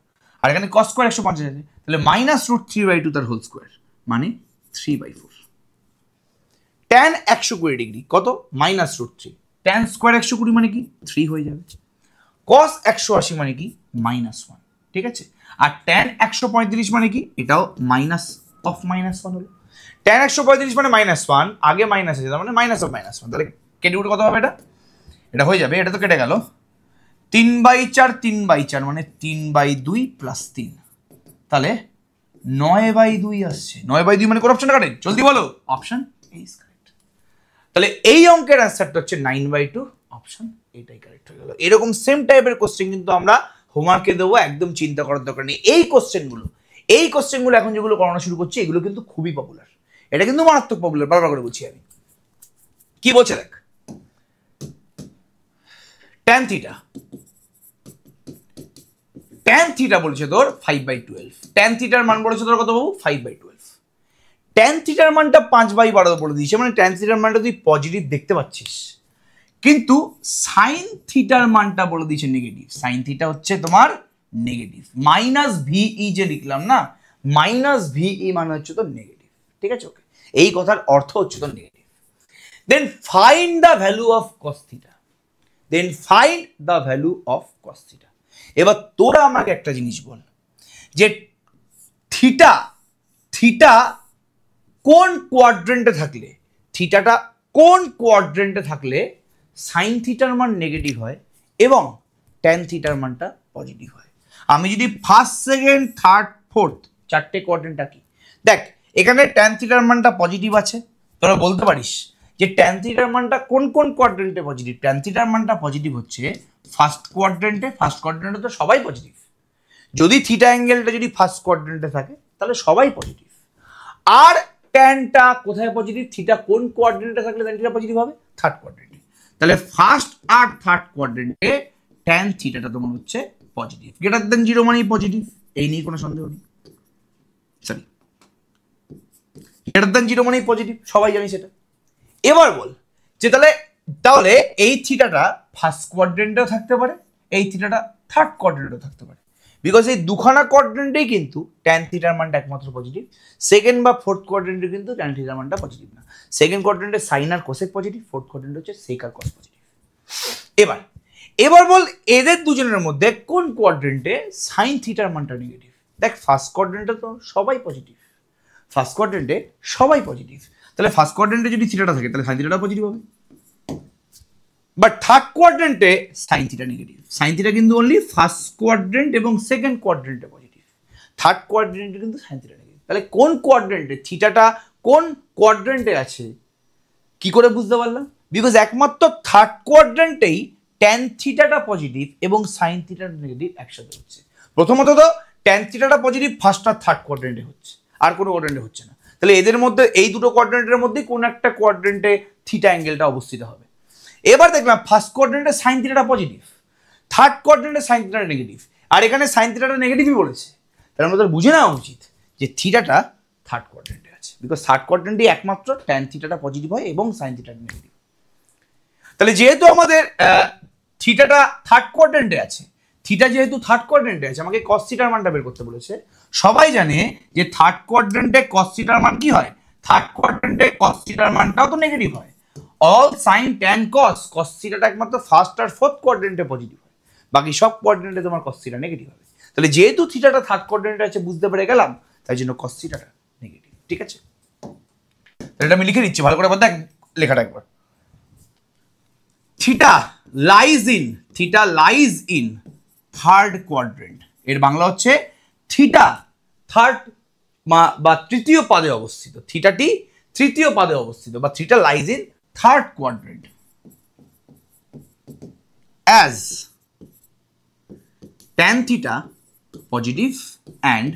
আর এখানে কস স্কোয়ার 150 আছে, তাহলে মাইনাস √3/2 তার হোল স্কোয়ার মানে 3/4। ট্যান 120 ডিগ্রি কত? -√3, ট্যান স্কোয়ার 120 মানে কি? 3 হয়ে যাবে। কস 180 মানে কি? -1, ঠিক আছে। আর ট্যান 135 মানে কি? এটাও মাইনাস অফ -1 হলো। ট্যান 135 মানে -1, আগে মাইনাস আছে, তার মানে মাইনাস অফ -1, তাহলে কেটে উঠে কত হবে? এটা হয়ে যাবে, এটা তো কেটে গেল। 3/4, 3/4 মানে 3/2 প্লাস 3, তাহলে 9/2 আসছে। 9/2 মানে কোন অপশনটা কারেক্ট? জলদি বলো। Option A is correct. তাহলে এই অঙ্কের অ্যান্সারটা হচ্ছে 9/2, অপশন এটাই কারেক্ট হয়ে গেল। এরকম সেম টাইপের কোশ্চেন কিন্তু আমরা হোমওয়ার্কে দেবো, একদম চিন্তা করার দরকার নেই। এই কোশ্চেনগুলো এখন যেগুলো করানো শুরু করছি, এগুলো কিন্তু খুবই পপুলার, এটা কিন্তু মারাত্মক পপুলার, বারবার করে বলছি আমি। কি বলছে দেখ, ট্যান থিটা বলছে তোর 5/12, ট্যান থিটার মান বলেছে তোর কত বাবু? 5/12। ট্যান থিটার মানটা 5/12 বলে দিয়েছে, মানে ট্যান থিটার মানটা তুই পজিটিভ দেখতে পাচ্ছিস, কিন্তু সাইন থিটার মানটা বলে দিয়েছে নেগেটিভ। সাইন থিটা হচ্ছে তোমার নেগেটিভ, -VE যে লিখলাম না, -VE মানে হচ্ছে তো নেগেটিভ, ঠিক আছে। ওকে, এই কথার অর্থ হচ্ছে তো negative. Then find the value of cos theta. এবার তোরা আমাকে একটা জিনিস বল, যে থিটা কোন কোয়াড্রেন্টে থাকলে সাইন থিটার মান নেগেটিভ হয় এবং ট্যান থিটার মানটা পজিটিভ হয়। আমি যদি ফার্স্ট, সেকেন্ড, থার্ড, ফোর্থ চারটে কোয়াড্রেন্ট আঁকি, দেখ এখানে ট্যান থিটার মানটা পজিটিভ আছে, তোরা বলতে পারিস যে ট্যান থিটার মানটা কোন কোন কোয়াড্রেন্টে পজিটিভ? ট্যান থিটার মানটা পজিটিভ হচ্ছে ফার্স্ট কোয়াড্রেন্টে তো সবাই পজিটিভ। যদি থিটা অ্যাঙ্গেলটা যদি ফার্স্ট কোয়াড্রেন্টে থাকে তাহলে সবাই পজিটিভ। আর ট্যানটা কোথায় পজিটিভ? থিটা কোন কোয়াড্রেন্টে থাকলে ট্যান থিটা পজিটিভ হবে? থার্ড কোয়াড্রেন্টে। তাহলে ফার্স্ট আর থার্ড কোয়াড্রেন্টে ট্যান থিটাটা তোমার হচ্ছে পজিটিভ। গ্রেটার দেন 0 মানেই পজিটিভ, এই নিয়ে কোনো সন্দেহ নেই। সরি, গ্রেটার দেন 0 মানেই পজিটিভ, সবাই জানি সেটা। এবার বল যে তাহলে এই থিটাটা ফার্স্ট কোয়াড্রেন্টেও থাকতে পারে, এই থিটাটা থার্ড কোয়াড্রেন্টেও থাকতে পারে, বিকজ এই দুখানা কোয়াড্রেন্টেই কিন্তু ট্যান থিটার মানটা একমাত্র পজিটিভ। সেকেন্ড বা ফোর্থ কোয়াড্রেন্টে কিন্তু ট্যান থিটার মানটা পজিটিভ না। সেকেন্ড কোয়াড্রেন্টে সাইন আর কোসেক পজিটিভ, ফোর্থ কোয়াড্রেন্টে হচ্ছে সেক আর কস পজিটিভ। এবার বল এদের দুজনের মধ্যে কোন কোয়াড্রেন্টে সাইন থিটার মানটা নেগেটিভ? দেখ ফার্স্ট কোয়াড্রেন্টে তো সবাই পজিটিভ, তাহলে ফার্স্ট কোয়াড্রেন্টে যদি থিটাটা থাকে তাহলে সাইন থিটাটা পজিটিভ হবে। বাট থার্ড কোয়াড্রেন্টে sine theta negative. Sine theta কিন্তু অনলি ফার্স্ট কোয়াড্রেন্ট এবং সেকেন্ড কোয়াড্রেন্টে পজিটিভ, থার্ড কোয়াড্রেন্টে কিন্তু সাইন থিটা নেগেটিভ। তাহলে কোন কোয়াড্রেন্টে থিটাটা কোন কোয়াড্রেন্টে আছে কি করে বুঝতে পারলাম? বিকজ একমাত্র থার্ড কোয়াড্রেন্টেই ট্যান থিটাটা পজিটিভ এবং সাইন থিটাটা নেগেটিভ একসাথে হচ্ছে। প্রথমত তো ট্যান থিটাটা পজিটিভ ফার্স্ট আর থার্ড কোয়াড্রেন্টে হচ্ছে, আর কোনো কোয়াড্রেন্টে হচ্ছে না। তাহলে এদের মধ্যে এই দুটো কোয়াড্রেন্টের মধ্যে কোন একটা কোয়াড্রেন্টে থিটা অ্যাঙ্গেলটা অবস্থিত হবে। এবার দেখলাম ফার্স্ট কোয়াড্রেন্টে সাইন থিটাটা পজিটিভ, থার্ড কোয়াড্রেন্টে সাইন থিটাটা নেগেটিভ, আর এখানে সাইন থিটাটা নেগেটিভই বলেছে। তাহলে আমাদের বুঝে নেওয়া উচিত যে থিটাটা থার্ড কোয়াড্রেন্টে আছে, বিকজ থার্ড কোয়াড্রেন্টে একমাত্র ট্যান থিটাটা পজিটিভ হয় এবং সাইন থিটাটা নেগেটিভ। তাহলে যেহেতু আমাদের থিটাটা থার্ড কোয়াড্রেন্টে আছে, থিটা যেহেতু থার্ড কোয়াড্রেন্টে আছে, আমাকে কস থিটার মানটা বের করতে বলেছে। সবাই জানে যে থার্ড কোয়াড্রেন্টে কস থিটার মান কি হয়, থার্ড কোয়াড্রেন্টে কস থিটার মানটাও তো নেগেটিভ হয়। অল সাইন ট্যান কস, কস থিটাটা একমাত্র ফার্স্ট আর ফোর্থ কোয়াড্রেন্টে পজিটিভ হয়, বাকি সব কোয়াড্রেন্টে তোমার কস থিটা নেগেটিভ হবে। তাহলে যেহেতু থিটাটা থার্ড কোয়াড্রেন্টে আছে বুঝতে পেরে গেলাম, তাই জন্য কস থিটাটা নেগেটিভ। ঠিক আছে, তাহলে এটা আমি লিখে দিচ্ছি, ভালো করে আবার দেখ লেখাটা একবার। Theta lies in third quadrant, এর বাংলা হচ্ছে থিটা থার্ড বা তৃতীয় পাদে অবস্থিত, থিটাটি তৃতীয় পাদে অবস্থিত, বা theta lies in third quadrant as tan theta positive and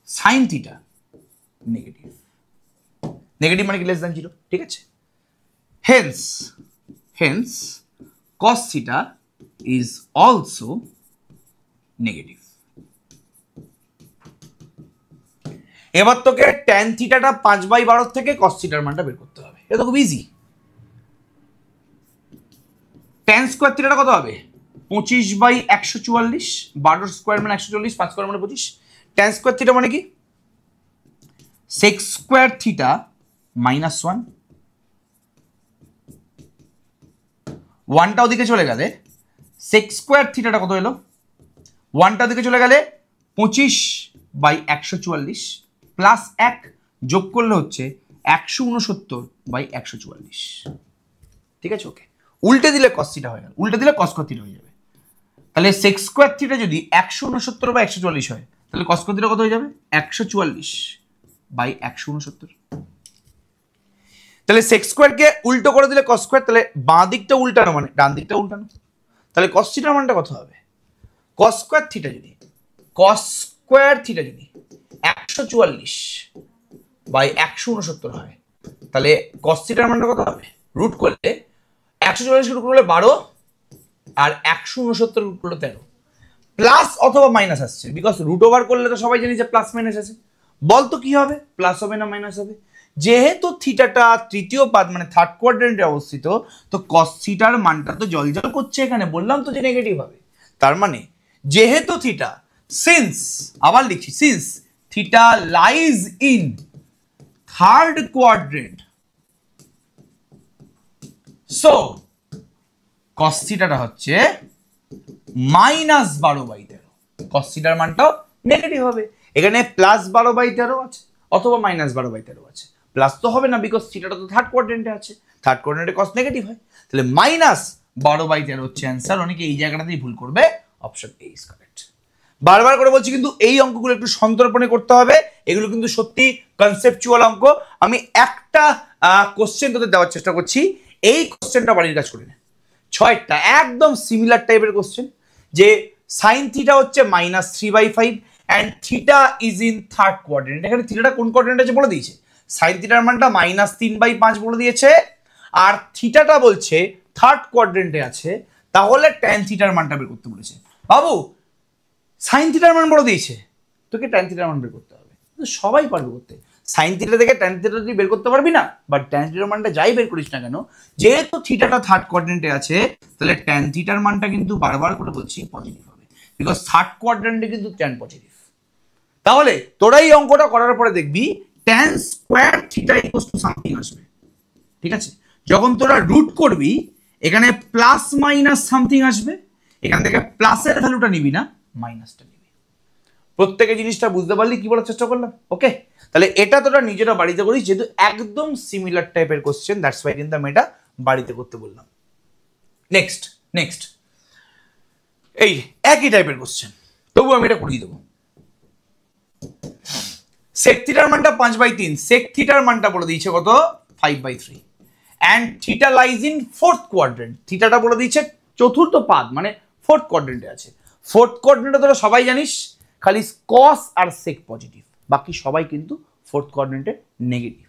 sin theta negative মানে কি লেস দ্যান 0। ঠিক আছে, hence cos theta is also negative। এবার তোকে tan থিটাটা 5/12 থেকে cos থিটার মানটা বের করতে হবে। এটা তো খুব ইজি। tan স্কয়ার থিটাটা কত হবে, 25/144, 12 স্কয়ার মানে 140, 5 স্কয়ার মানে 25। tan স্কয়ার থিটা মানে কি, sec স্কয়ার থিটা মাইনাস 1, 1টা ওদিকে চলে গেলে sec স্কয়ার থিটাটা কত এলো, 1টা ওদিকে চলে গেলে 25/144 প্লাস 1 যোগ করলে হচ্ছে 169/144। ঠিক আছে, ওকে। উল্টে দিলে cos থিটা হয়ে গেল, উল্টে দিলে cos থিটা হয়ে যাবে। তাহলে sec স্কয়ার থিটা যদি 169/144 হয়, তাহলে cos থিটা কত হয়ে যাবে, 144/169। তাহলে sec স্কয়ারকে উল্টো করে দিলে cos স্কয়ার, তাহলে বাঁ দিকটা উল্টানো মানে ডান দিকটা উল্টানো। তাহলে cos থিটার মানটা কত হবে, cos স্কয়ার থিটা যদি 144/169 হয়, তাহলে cos থিটার মানটা কত হবে, রুট করলে 144 রুট করলে 12 আর 169 রুট করলে 13, প্লাস অথবা মাইনাস আসছে, বিকজ রুট ওভার করলে তো সবাই জানি যে প্লাস মাইনাস আছে। বলতো কি হবে, প্লাস হবে না মাইনাস হবে। যেহেতু থিটাটা তৃতীয় পাদ মানে থার্ড কোয়াড্রেন্টে অবস্থিত, তো cos থিটার মানটা তো জলজল করছে এখানে, বললাম তো যে নেগেটিভ হবে। তার মানে যেহেতু থিটা, সিন্স, আবার লিখছি, since theta lies in third quadrant, so cos থিটাটা হচ্ছে -12/13। cos থিটার মানটাও নেগেটিভ হবে। এখানে +12/13 আছে অথবা -12/13 আছে, প্লাস তো হবে না, বিকজ থিটাটা তো থার্ড কোয়াড্রেন্টে আছে, থার্ড কোয়াড্রেন্টে cos নেগেটিভ হয়। তাহলে -12/13 হচ্ছে অ্যান্সার। অনেকে এই জায়গাটাতেই ভুল করবে, অপশন এ ইজ কারেক্ট। বারবার করে বলছি কিন্তু এই অঙ্কগুলো একটু সন্তর্পণে করতে হবে, এগুলো কিন্তু সত্যি কনসেপচুয়াল অঙ্ক। আমি একটা কোশ্চেন তোদের দেওয়ার চেষ্টা করছি, এই কোশ্চেনটা বাড়ির কাজ করে নে। 6টা একদম সিমিলার টাইপের কোশ্চেন, যে সাইন থিটা হচ্ছে -3/5 and theta is in third quadrant. এখানে থিটাটা কোন কোয়াড্রেন্ট আছে বলে দিয়েছে, সাইন থিটার মানটা -3/5 বলে দিয়েছে, আর থিটাটা বলছে থার্ড কোয়াড্রেন্টে আছে, তাহলে ট্যান থিটার মানটা বের করতে বলেছে। বাবু সাইন থিটার মান বলে দিয়েছে, তোকে ট্যান থিটার মান বের করতে হবে, সবাই পারবে করতে। সাইন থিটা থেকে ট্যান থিটা তুই বের করতে পারবি না, বাট ট্যান থিটার মানটা যাই বের করিস না কেন, যেহেতু থিটাটা থার্ড কোয়াড্রেন্টে আছে, তাহলে ট্যান থিটার মানটা কিন্তু বারবার করে বলছি পজিটিভ হবে, বিকজ থার্ড কোয়াড্রেন্টে কিন্তু ট্যান পজিটিভ। তাহলে তোরা এই অঙ্কটা করার পরে দেখবি tan square theta equals to something আসবে। ঠিক আছে, যখন তোরা রুট করবি এখানে প্লাস মাইনাস সামথিং আসবে, এখান থেকে প্লাসের ভ্যালুটা নিবি না, মাইনাসটা নিবি। প্রত্যেকে জিনিসটা বুঝতে পারলি কি বলার চেষ্টা করলাম? ওকে, তাহলে এটা তোরা নিজেরা বাড়িতে করিস, যেহেতু একদম সিমিলার টাইপের কোশ্চেন, দ্যাটস ওয়াই কিন্তু আমি এটা বাড়িতে করতে বললাম। নেক্সট এই একই টাইপের কোশ্চেন, তবু আমি এটা করিয়ে দেবো। সেক থিটার মানটা 5/3, সেক থিটার মানটা বলে দিয়েছে কত, 5/3, and theta lies in fourth quadrant. থিটাটা বলে দিয়েছে চতুর্থ পাদ মানে ফোর্থ কোয়াড্রেন্টে আছে। ফোর্থ কোয়াড্রেন্টে তোরা সবাই জানিস খালি কস আর সেক পজিটিভ, বাকি সবাই কিন্তু ফোর্থ কোয়াড্রেন্টে নেগেটিভ।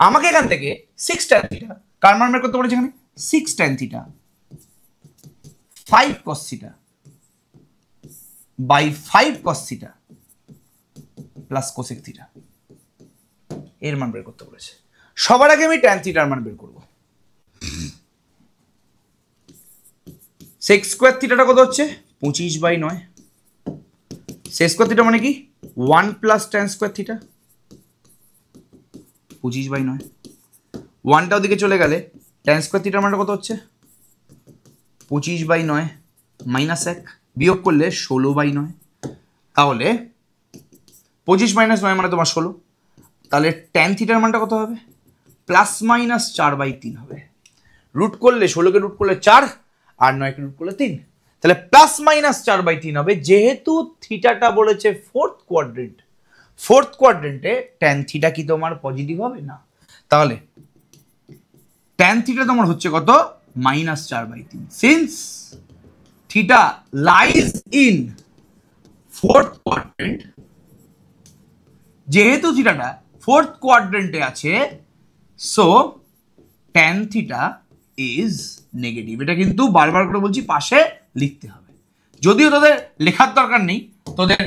আমাকে এখান থেকে 6 tan থিটা কার মান বের করতে বলেছে, এখানে 6 tan theta 5 cos theta by 5 cos theta plus cosec theta, এর মান বের করতে বলেছে। সবার আগে আমি ট্যান থিটার মান বের করব। সেক স্কোয়ার থিটাটা কত হচ্ছে 25/9। সেক স্কোয়ার থিটা মানে কি 1 প্লাস ট্যান স্কোয়ার থিটা 25/9। 1টা ওদিকে চলে গেলে ট্যান স্কোয়ার থিটার মানটা কত হচ্ছে 25/9 মাইনাস 1, বিয়োগ করলে 16/9। তাহলে 25 - 9 মানে তোমার 16। তাহলে ট্যান থিটার মানটা কত হবে প্লাস মাইনাস 4/3 হবে। রুট করলে 16কে রুট করলে 4 আর 9কে রুট করলে 3, তাহলে প্লাস মাইনাস 4/3 হবে। যেহেতু থিটাটা বলেছে ফোর্থ কোয়াড্রেন্টে ট্যান থিটা কি তোমার পজিটিভ হবে না, তাহলে ট্যান থিটা তোমার হচ্ছে কত minus 4/3। Since theta lies in fourth quadrant, যেহেতু থিটাটা ফোর্থ কোয়াড্রেন্টে আছে, so tan theta is negative. এটা কিন্তু বারবার করে বলছি পাশে লিখতে হবে, যদিও তোদের লেখার দরকার নেই, তোদের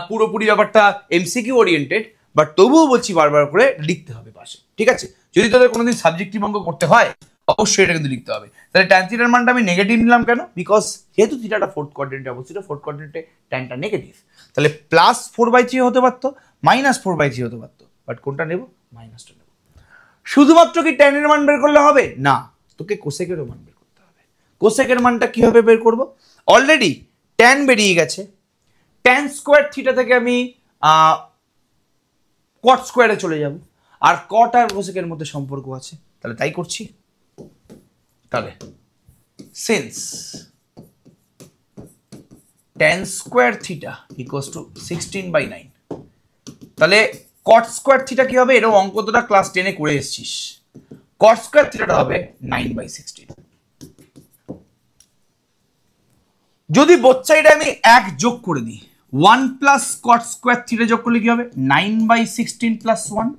পুরোপুরি ব্যাপারটা এমসিকিউ ওরিয়েন্টেড, বাট তবুও বলছি বারবার করে লিখতে হবে পাশে, ঠিক আছে? যদি তোদের কোনোদিন সাবজেক্টিভ অঙ্ক করতে হয় অবশ্যই এটা কিন্তু লিখতে হবে। তাহলে ট্যান থিটার মানটা আমি নেগেটিভ নিলাম কেন? বিকজ যেহেতু থিটাটা ফোর্থ কোয়াড্রেন্টে অবস্থিত, ফোর্থ কোয়াড্রেন্টে ট্যানটা নেগেটিভ, তাহলে প্লাস 4/3 হতে পারতো, মাইনাস 4/3 হতে পারতো, বাট কোনটা নেব? মাইনাসটা নেব। শুধুমাত্র কি ট্যানের মান বের করলে হবে না, তোকে কোসেকেরও মান বের করতে হবে। কোসেকের মানটা কিভাবে বের করব? অলরেডি ট্যান বেরিয়ে গেছে, ট্যান স্কোয়ার থিটা থেকে আমি কট স্কোয়ারে চলে যাব, আর কট আর কোসেকের মধ্যে সম্পর্ক আছে, তাহলে তাই করছি। তাহলে since tan square theta equals two 16/9, তাহলে কট স্কোয়ার থিটা কি হবে? এরকম অঙ্ক তোরা ক্লাস 10-এ করে এসেছিস। কট স্কোয়ার থিটাটা হবে 9/16। যদি বোথ সাইডে আমি 1 যোগ করে দিই, 1 প্লাস কট স্কোয়ার থিটা যোগ করলে কি হবে 9/16 প্লাস 1,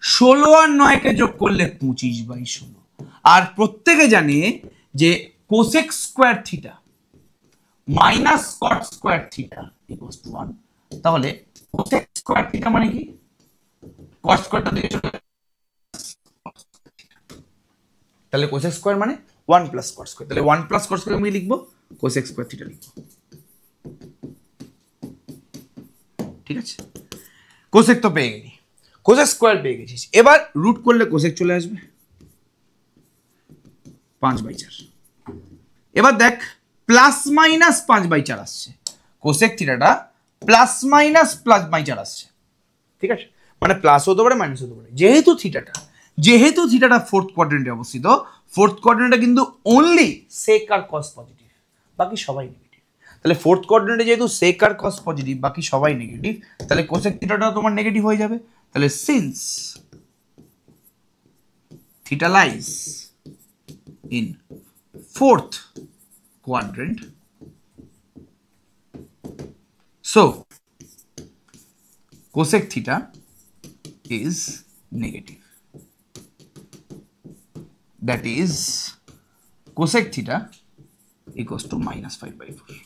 16 আর 9কে যোগ করলে 25/16। আর প্রত্যেকে জানে যে cosec square theta minus cot square theta equals two 1। তাহলে কোসেক স্কোয়ার থিটা মানে কি কট স্কোয়ারটা দিয়ে চলে, তাহলে কোসেক স্কোয়ার মানে 1 প্লাস কট স্কোয়ার, তাহলে 1 প্লাস কট স্কোয়ার আমি লিখবো, কোসেক স্কোয়ার থিটা লিখবো, ঠিক আছে? কোসেক তো পেয়ে গেলি, কোসেক স্কোয়ার পেয়ে গেছিস, এবার রুট করলে কোসেক চলে আসবে 5/4। এবার দেখ প্লাস মাইনাস 5/4 আসছে, কোসেক থিটাটা প্লাস মাইনাস 5/4 আসছে, ঠিক আছে? মানে প্লাস হতে পারে মাইনাস হতে পারে। যেহেতু থিটাটা ফোর্থ কোয়াড্রেন্টে অবস্থিত, ফোর্থ কোয়াড্রেন্টে কিন্তু অনলি সেক আর কস পজিটিভ, বাকি সবাই নেগেটিভ। তাহলে ফোর্থ কোয়াড্রেন্টে যেহেতু সেক আর কস পজিটিভ, বাকি সবাই নেগেটিভ, তাহলে কোসেক থিটাটাও তোমার নেগেটিভ হয়ে যাবে। তাহলে since theta lies in fourth quadrant, so cosec theta is negative, that is cosec theta equals to -5/4।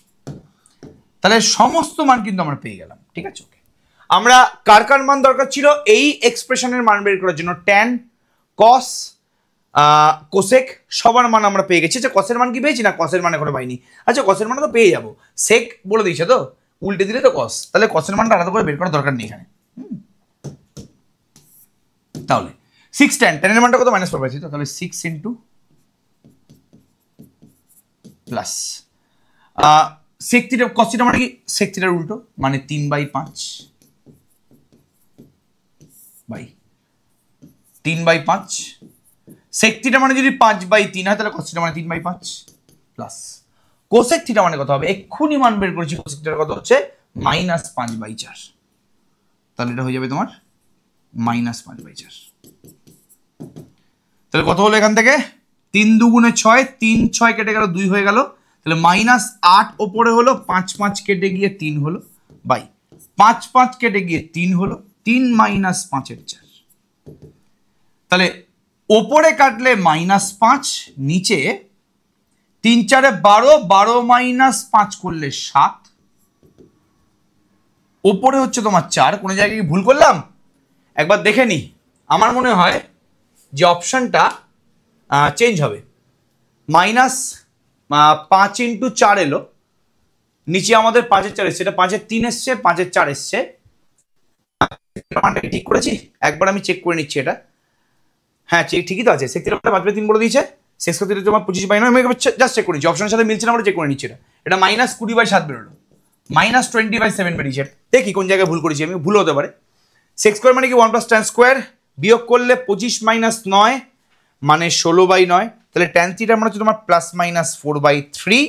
তাহলে সমস্ত মান কিন্তু আমরা পেয়ে গেলাম, ঠিক আছে? ওকে, আমরা কার কার মান দরকার ছিল এই এক্সপ্রেশনের মান বের করার জন্য? ট্যান, কস, কোসেক সবার মান আমরা পেয়ে গেছি। আচ্ছা কসের মান কি পেয়েছি না? কসের মান এখনো পাইনি। আচ্ছা কসের মান তো পেয়ে যাবো, সেক বলে দিয়েছে তো, উল্টে দিলে তো কস, তাহলে কসের মানটা আলাদা করে বের করার দরকার নেই এখানে। তাহলে 6 tan, ট্যানের মানটা কত? -4/3, তাহলে 6 into plus sec theta, cos theta মানে কি সেক থিটার উল্টো, মানে 3/5 বাই 3/5। সেক থিটা মানে যদি 5/3 হয়, তাহলে কস থিটা মানে 3/5 প্লাস কোসেক থিটা মানে কত হবে? এক্ষুনি মান বের করেছি, কোসেক থিটা কত হচ্ছে -5/4, তাহলে এটা হয়ে যাবে তোমার -5/4। তাহলে কত হলো এখান থেকে? 3 দুগুণে 6, 3 6 কেটে গেল 2 হয়ে গেল, তাহলে -8 ওপরে হলো, 5 5 কেটে গিয়ে 3 হলো, বাই 5 5 কেটে গিয়ে 3 হলো, 3 - 5/4। তাহলে ওপরে কাটলে -5, নিচে 3 4 12, 12 - 5 করলে 7, ওপরে হচ্ছে তোমার 4। কোনো জায়গায় কি ভুল করলাম? একবার দেখে নি, আমার মনে হয় যে অপশনটা চেঞ্জ হবে, 5 ইন্টু 4 এলো, নিচে আমাদের 5-এর 4 এসছে, এটা 5-এর 3 এসছে, 5-এর 4 এসছে। মানটা ঠিক করেছি, একবার আমি চেক করে নিচ্ছি এটা। হ্যাঁ ঠিকই তো আছে, সেক থিটা 5/3 বলে দিয়েছে, সেক স্কয়ার থিটা তোমার 25/9, আমি জাস্ট চেক করেছি, অপশনের সাথে মিলছে না, আমরা চেক করে নিচ্ছি। এটা -20/7 বেরোলো, -20/7 বেরিয়েছে। দেখি কোন জায়গায় ভুল করেছি আমি, ভুল হতে পারে। সেক স্কোয়ার মানে কি 1 + tan স্কোয়ার, বিয়োগ করলে 25 - 9 মানে 16/9, তাহলে ট্যান থিটার মানে হচ্ছে তোমার +-4/3।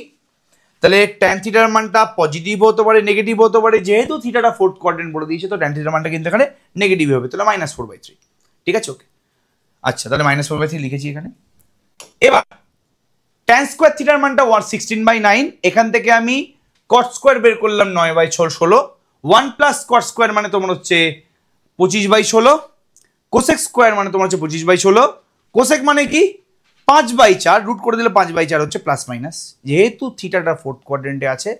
তাহলে ট্যান থিটার মানটা পজিটিভ হতে পারে, নেগেটিভ হতে পারে, যেহেতু থিটাটা 4th কোয়াড্রেন্ট বলে দিয়েছে, তো ট্যান থিটার মানটা কিন্তু এখানে নেগেটিভ হবে, তাহলে -4/3। ঠিক আছে, ওকে। আচ্ছা, তাহলে -4/3 লিখেছি এখানে। এবার ট্যান স্কোয়ার থিটার মানটা 16/9, এখান থেকে আমি কট স্কোয়ার বের করলাম 9/16, 1 + কট স্কোয়ার মানে তোমার হচ্ছে 25/16, কোসেক স্কোয়ার মানে তোমার হচ্ছে 25/16, কোসেক মানে কি 5/4, রুট করে দিলে 5/4 হচ্ছে প্লাস মাইনাস, যেহেতু থিটাটা 4th কোয়াড্রেন্টে আছে,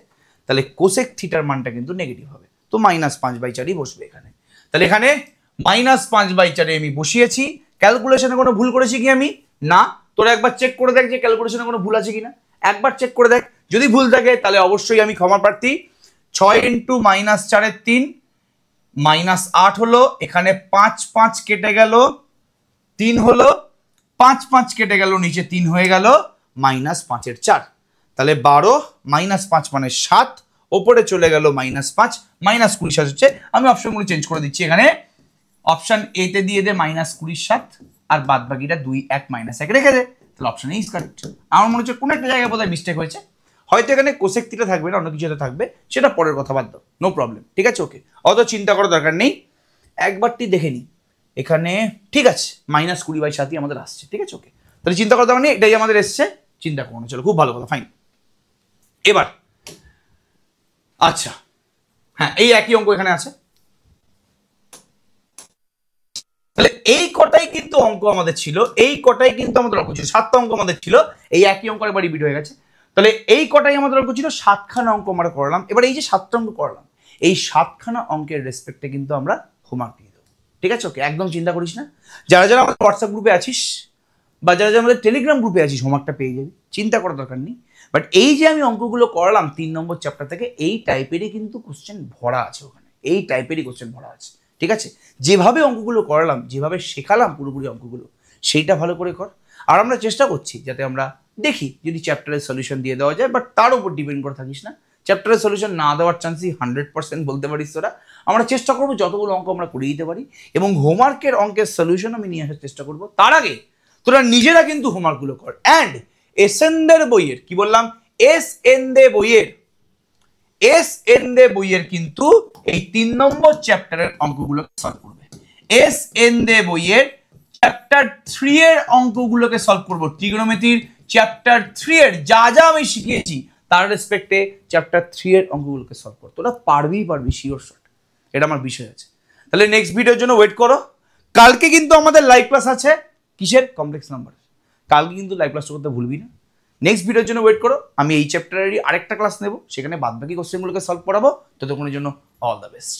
তাহলে কোসেক থিটার মানটা কিন্তু নেগেটিভ হবে, তো -5/4ই বসবে এখানে। তাহলে এখানে -5/4 আমি বসিয়েছি। ক্যালকুলেশনে কোনো ভুল করেছি কি আমি? না। তোরা একবার চেক করে দেখ যে ক্যালকুলেশনে কোনো ভুল আছে কিনা, একবার চেক করে দেখ, যদি ভুল থাকে তাহলে অবশ্যই আমি ক্ষমা প্রার্থী। 6 × -4 = 3, -8 হলো, এখানে 5 কেটে গেল, 3 হলো, 5 কেটে গেল, নিচে 3 হয়ে গেল, -5/4, তাহলে 12, -5 মানে 7, ওপরে চলে গেল -5, -27 হচ্ছে। আমি অপশনগুলো চেঞ্জ করে দিচ্ছি, এখানে অপশন এ তে দিয়ে দে -27 আর বাদ বাকিটা 2, 1, -1 রেখে দে, তাহলে অপশন এ ইজ কারেক্ট। আমার মনে হচ্ছে কোনো একটা জায়গায় বোধহয় মিস্টেক হয়েছে, হয়তো এখানে কোসেক থিটা থাকবে না, অন্য কিছু থাকবে, সেটা পরের কথা, বাদ দাও, নো প্রবলেম। ঠিক আছে, ওকে, অত চিন্তা করার দরকার নেই, একবারটি দেখে নিই এখানে। ঠিক আছে, -20/7 আমাদের আসছে। ঠিক আছে, ওকে, তাহলে চিন্তা করার দরকার নেই, এটাই আমাদের এসছে, চিন্তা করো না। চলো, খুব ভালো কথা, ফাইন। এবার আচ্ছা, হ্যাঁ, এই একই অঙ্ক এখানে আছে, তাহলে এই কটাই কিন্তু অঙ্ক আমাদের ছিল, এই কটাই কিন্তু আমাদের অঙ্ক ছিল, 7টা অঙ্ক আমাদের ছিল, এই একই অঙ্ক একবার রিপিট হয়ে গেছে। তাহলে এই কটাই আমাদের অঙ্ক ছিল, 7খানা অঙ্ক আমরা করলাম। এবার এই যে 7টা অঙ্ক করলাম, এই 7খানা অঙ্কের রেসপেক্টে কিন্তু আমরা হোমওয়ার্ক দিয়ে দেবো। ঠিক আছে, ওকে, একদম চিন্তা করিস না। যারা যারা আমাদের হোয়াটসঅ্যাপ গ্রুপে আছিস বা যারা যারা আমাদের টেলিগ্রাম গ্রুপে আছিস, হোমওয়ার্কটা পেয়ে যাবি, চিন্তা করার দরকার নেই। বাট এই যে আমি অঙ্কগুলো করলাম 3 নম্বর চ্যাপ্টার থেকে, এই টাইপেরই কিন্তু কোশ্চেন ভরা আছে ওখানে, এই টাইপেরই কোশ্চেন ভরা আছে। ঠিক আছে, যেভাবে অঙ্কগুলো করালাম, যেভাবে শেখালাম পুরোপুরি অঙ্কগুলো, সেইটা ভালো করে কর। আর আমরা চেষ্টা করছি যাতে আমরা দেখি যদি চ্যাপ্টারের সলিউশন দিয়ে দেওয়া যায়, বাট তার উপর ডিপেন্ড করে থাকিস না, চ্যাপ্টারের সলিউশন না দেওয়ার চান্সই 100% বলতে পারিস তোরা। আমরা চেষ্টা করবো যতগুলো অঙ্ক আমরা করিয়ে দিতে পারি, এবং হোমওয়ার্কের অঙ্কের সলিউশন আমি নিয়ে আসার চেষ্টা করবো। তার আগে তোরা নিজেরা কিন্তু হোমওয়ার্কগুলো কর। অ্যান্ড এসএনদের বইয়ের, কি বললাম, এসএনদে বইয়ের কিন্তু এই 3 নম্বর চ্যাপ্টারের অঙ্কগুলোকে সলভ করবে। এসএনদে বইয়ের চ্যাপ্টার 3 এর অঙ্কগুলোকে সলভ করবো। ট্রিগোনোমেট্রির চ্যাপ্টার 3 এর যা যা আমি শিখিয়েছি তার রেসপেক্টে চ্যাপ্টার 3 এর অঙ্কগুলোকে সলভ করো। তোরা পারবি শিওর শট, এটা আমার বিষয় আছে। তাহলে নেক্সট ভিডিওর জন্য ওয়েট করো। কালকে কিন্তু আমাদের লাইভ ক্লাস আছে, কিসের? Complex number. কালকে কিন্তু লাইভ ক্লাসটা করতে ভুলবি না। নেক্সট ভিডিওর জন্য ওয়েট করো, আমি এই চ্যাপ্টারেরই আরেকটা ক্লাস নেব, সেখানে বাদবাকি কোশ্চেনগুলোকে সলভ করাবো। ততক্ষণের জন্য অল দ্য বেস্ট।